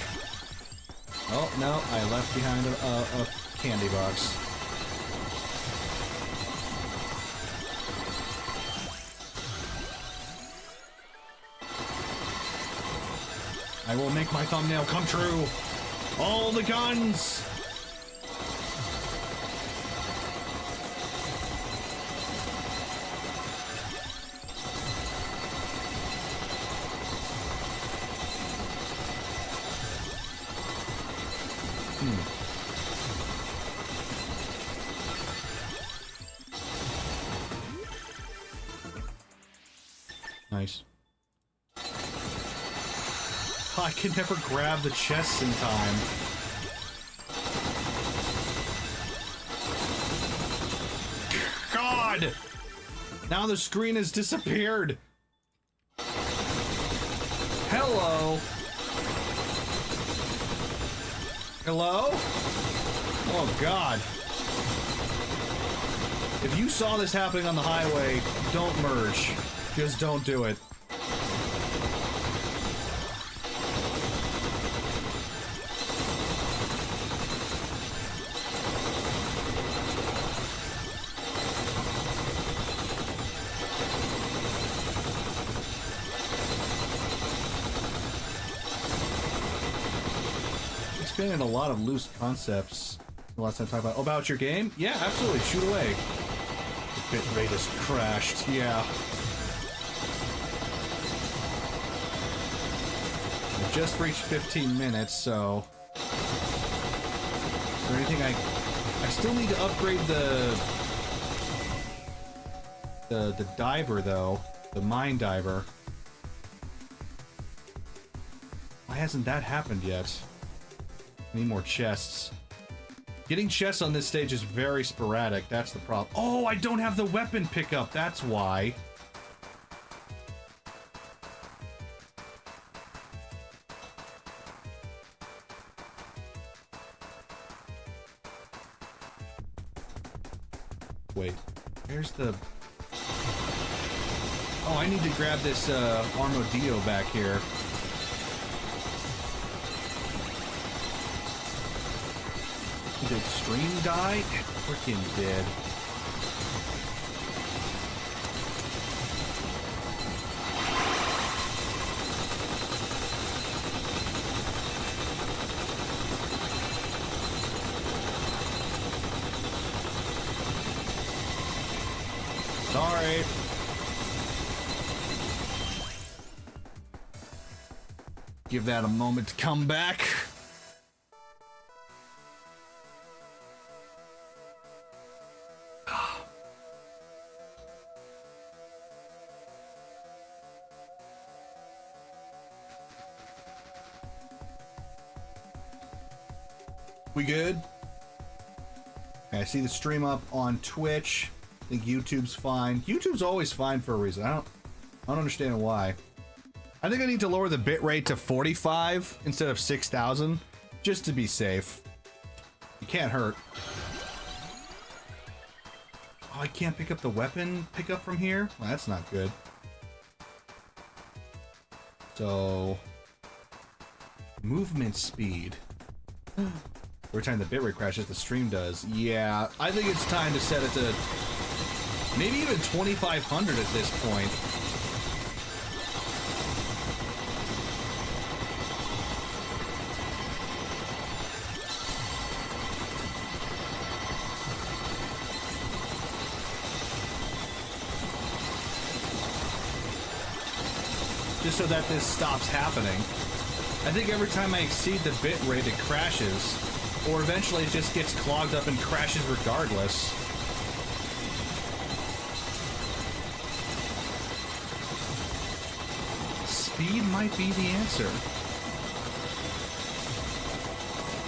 Oh, no, I left behind a candy box. I will make my thumbnail come true. All the guns! Nice. I can never grab the chests in time. God! Now the screen has disappeared. Hello? Hello? Oh, God. If you saw this happening on the highway, don't merge. Just don't do it. Expanded a lot of loose concepts the last time I talked about your game? Yeah, absolutely. Shoot away. The bit rate has crashed. Yeah. I just reached 15 minutes, so... Is there anything I still need to upgrade the diver, though. The mine diver. Why hasn't that happened yet? I need more chests. Getting chests on this stage is very sporadic. That's the problem. Oh, I don't have the weapon pickup. That's why. Wait, where's the... Oh, I need to grab this Armadillo back here. Did stream die? It freaking did. Sorry. Give that a moment to come back. We good? Okay, I see the stream up on Twitch. I think YouTube's fine. YouTube's always fine for a reason. I don't understand why. I think I need to lower the bitrate to 45 instead of 6,000 just to be safe. You can't hurt. Oh, I can't pick up the weapon pickup from here? Well, that's not good. So, movement speed. Every time the bitrate crashes, the stream does. Yeah, I think it's time to set it to maybe even 2,500 at this point. just so that this stops happening. I think every time I exceed the bit rate, it crashes, or eventually it just gets clogged up and crashes regardless. Speed might be the answer.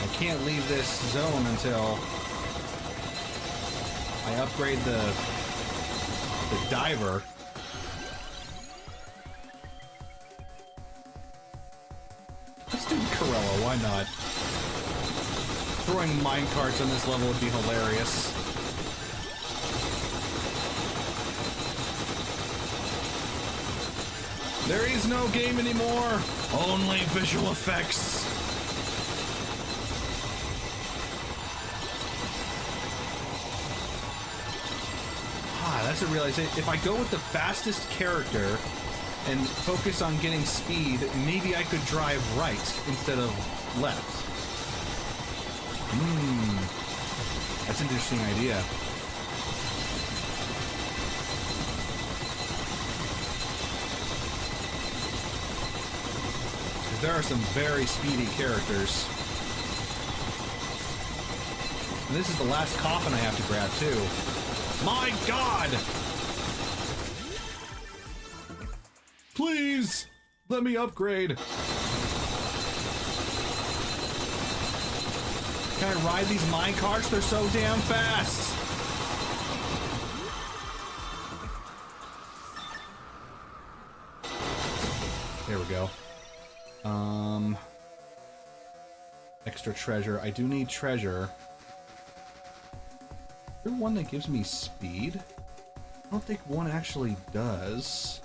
I can't leave this zone until I upgrade the diver. Let's do Corella, why not? Throwing minecarts on this level would be hilarious. There is no game anymore, only visual effects. That's a realization. If I go with the fastest character and focus on getting speed, maybe I could drive right instead of left. That's an interesting idea. There are some very speedy characters. And this is the last coffin I have to grab too. My God! Please, let me upgrade. Can I ride these minecarts? They're so damn fast. There we go. Extra treasure. I do need treasure. Is there one that gives me speed? I don't think one actually does.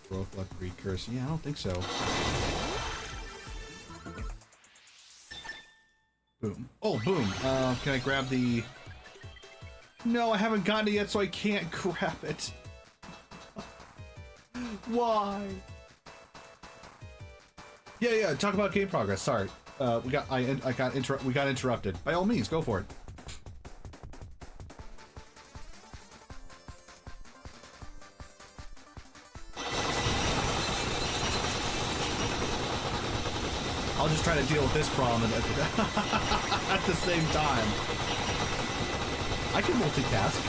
Broke luck precursor. Yeah, I don't think so. Boom. Oh, boom. Can I grab the... No, I haven't gotten it yet, so I can't grab it. Why? Yeah, talk about game progress. Sorry. We got interrupted. By all means, go for it. I'll just try to deal with this problem at the same time. I can multitask.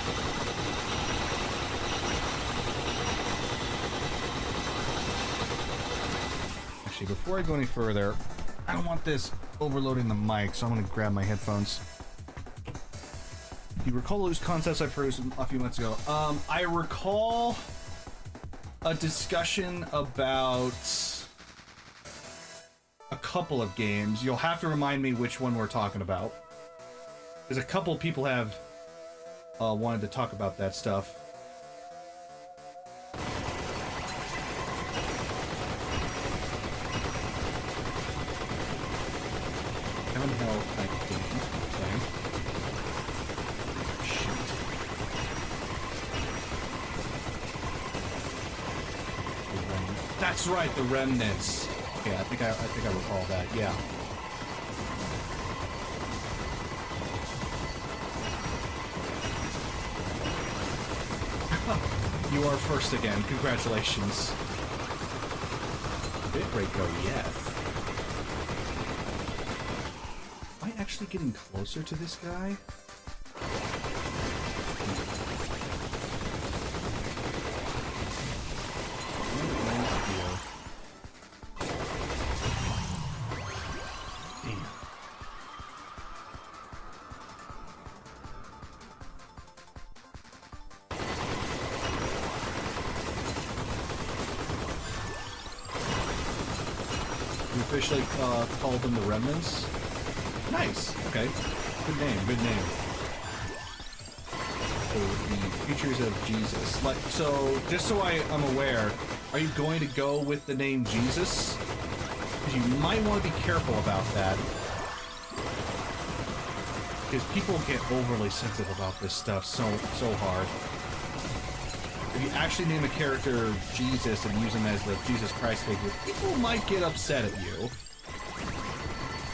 Actually, before I go any further, I don't want this overloading the mic, so I'm going to grab my headphones. You recall those concepts I produced a few months ago? I recall a discussion about a couple of games. You'll have to remind me which one we're talking about. There's a couple people have wanted to talk about that stuff. That's right, the remnants. Okay, I think I recall that. Yeah. You are first again. Congratulations. Bitrate go, yes. Am I actually getting closer to this guy? Officially called them the Remnants. Nice. Okay. Good name. Good name. So the features of Jesus. Like, so just so I'm aware, are you going to go with the name Jesus? Because you might want to be careful about that. Because people get overly sensitive about this stuff so hard. If you actually name a character Jesus and use him as the Jesus Christ figure, people might get upset at you.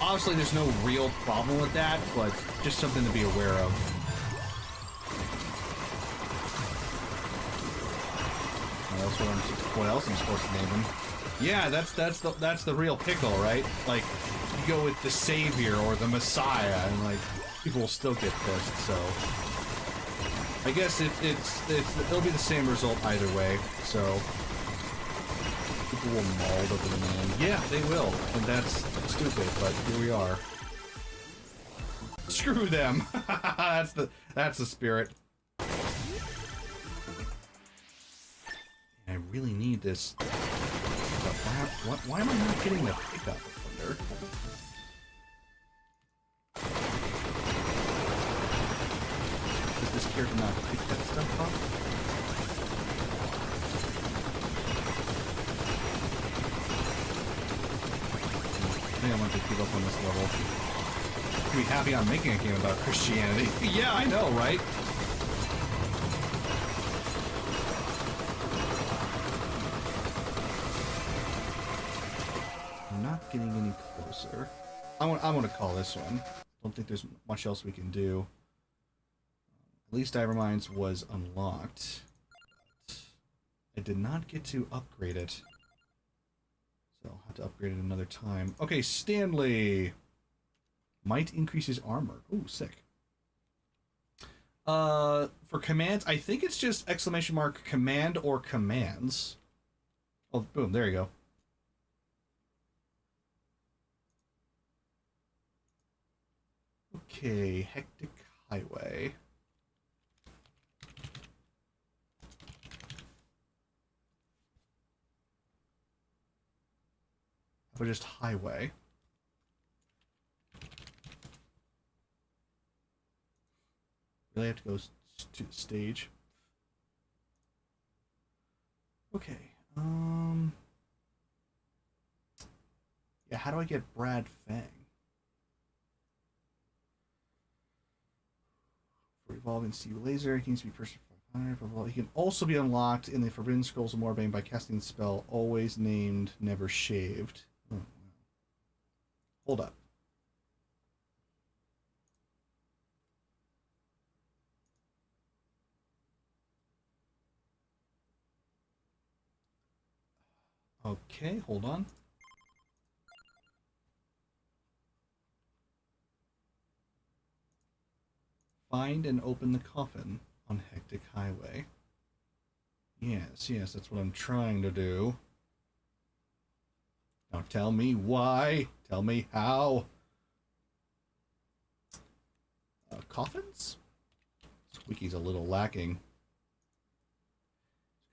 Obviously, there's no real problem with that, but just something to be aware of. what else I'm supposed to name him. Yeah, that's the real pickle, right? Like, you go with the Savior or the Messiah, and like people will still get pissed. So I guess it'll be the same result either way. So people will maul over the man. Yeah, they will, and that's stupid. But here we are. Screw them. that's the spirit. I really need this. Why am I not getting the pickup? I wonder. Does this character not pick that stuff up? I think I want to keep up on this level. I'm be happy I'm making a game about Christianity. Yeah, I know, right? I'm not getting any closer. I want to call this one. Don't think there's much else we can do. At least Divermines was unlocked. I did not get to upgrade it. So I'll have to upgrade it another time. Okay, Stanley! Might increases armor. Ooh, sick. For commands, I think it's just exclamation mark command or commands. Oh, boom, there you go. Okay, Hectic Highway. How about just highway? Really have to go to the stage. Okay. Yeah, how do I get Brad Fang? For evolving Steve Laser, he needs to be person 500. He can also be unlocked in the Forbidden Scrolls of Morbane by casting the spell Always Named, Never Shaved. Oh, wow. Hold up. Okay, hold on. Find and open the coffin on Hectic Highway. Yes, that's what I'm trying to do. Now tell me why. Tell me how. Coffins? Squeaky's a little lacking.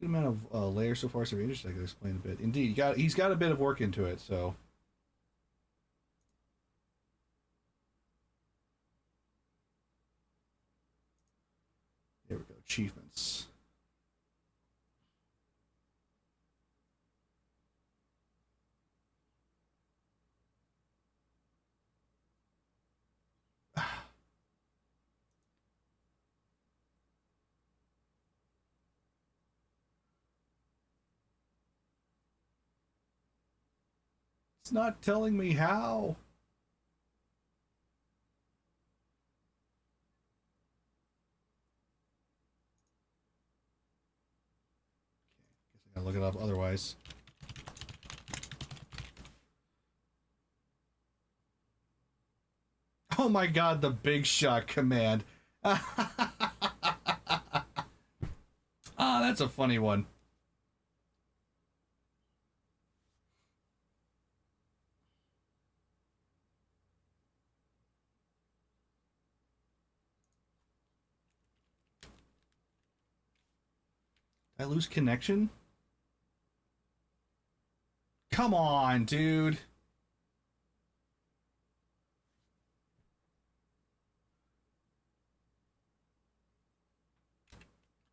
Good amount of layers so far, so I could explain a bit. Indeed, he's got a bit of work into it, so. There we go, achievements. It's not telling me how. Okay, guess I gotta look it up otherwise. Oh my god, the big shot command. Ah, that's a funny one. Did I lose connection? Come on, dude.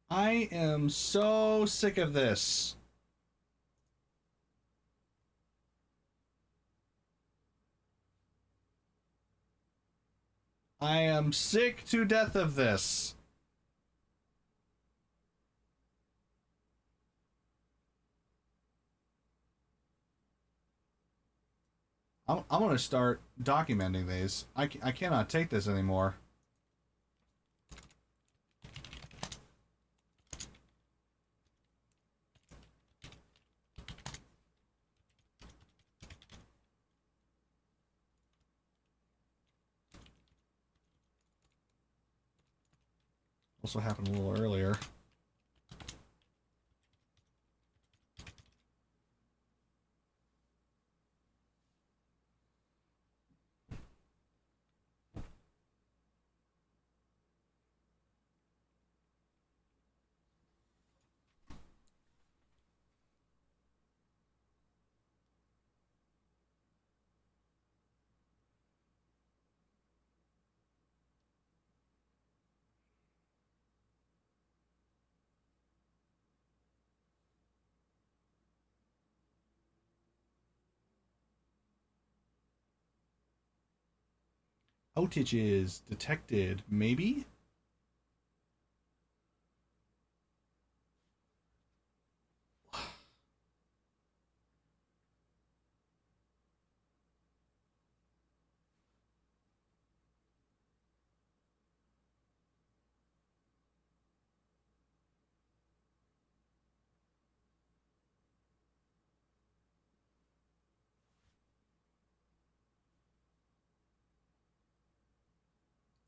I am so sick of this. I am sick to death of this. I'm gonna start documenting these. I cannot take this anymore. Also happened a little earlier. Outages detected, maybe?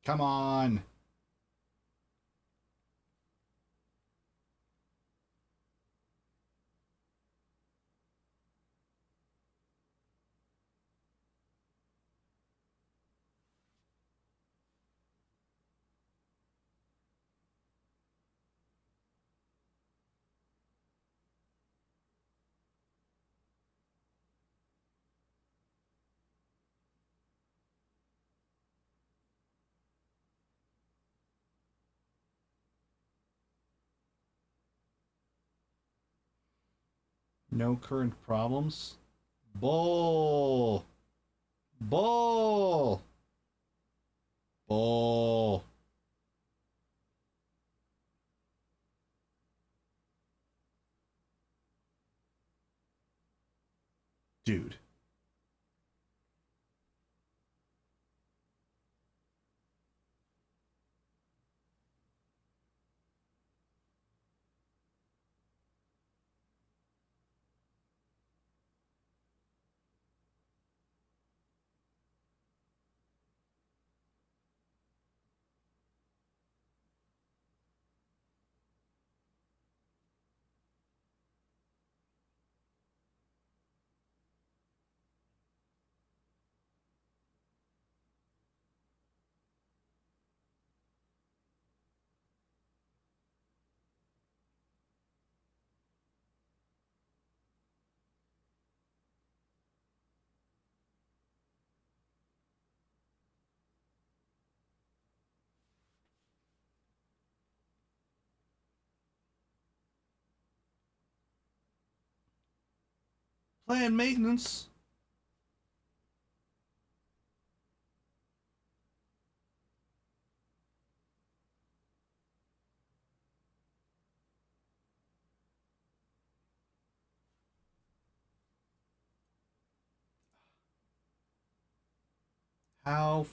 Come on. No current problems. Bull. Bull. Bull. Dude. Planned maintenance. How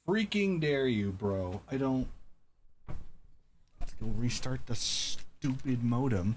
freaking dare you, bro? I don't. Let's go restart the stupid modem.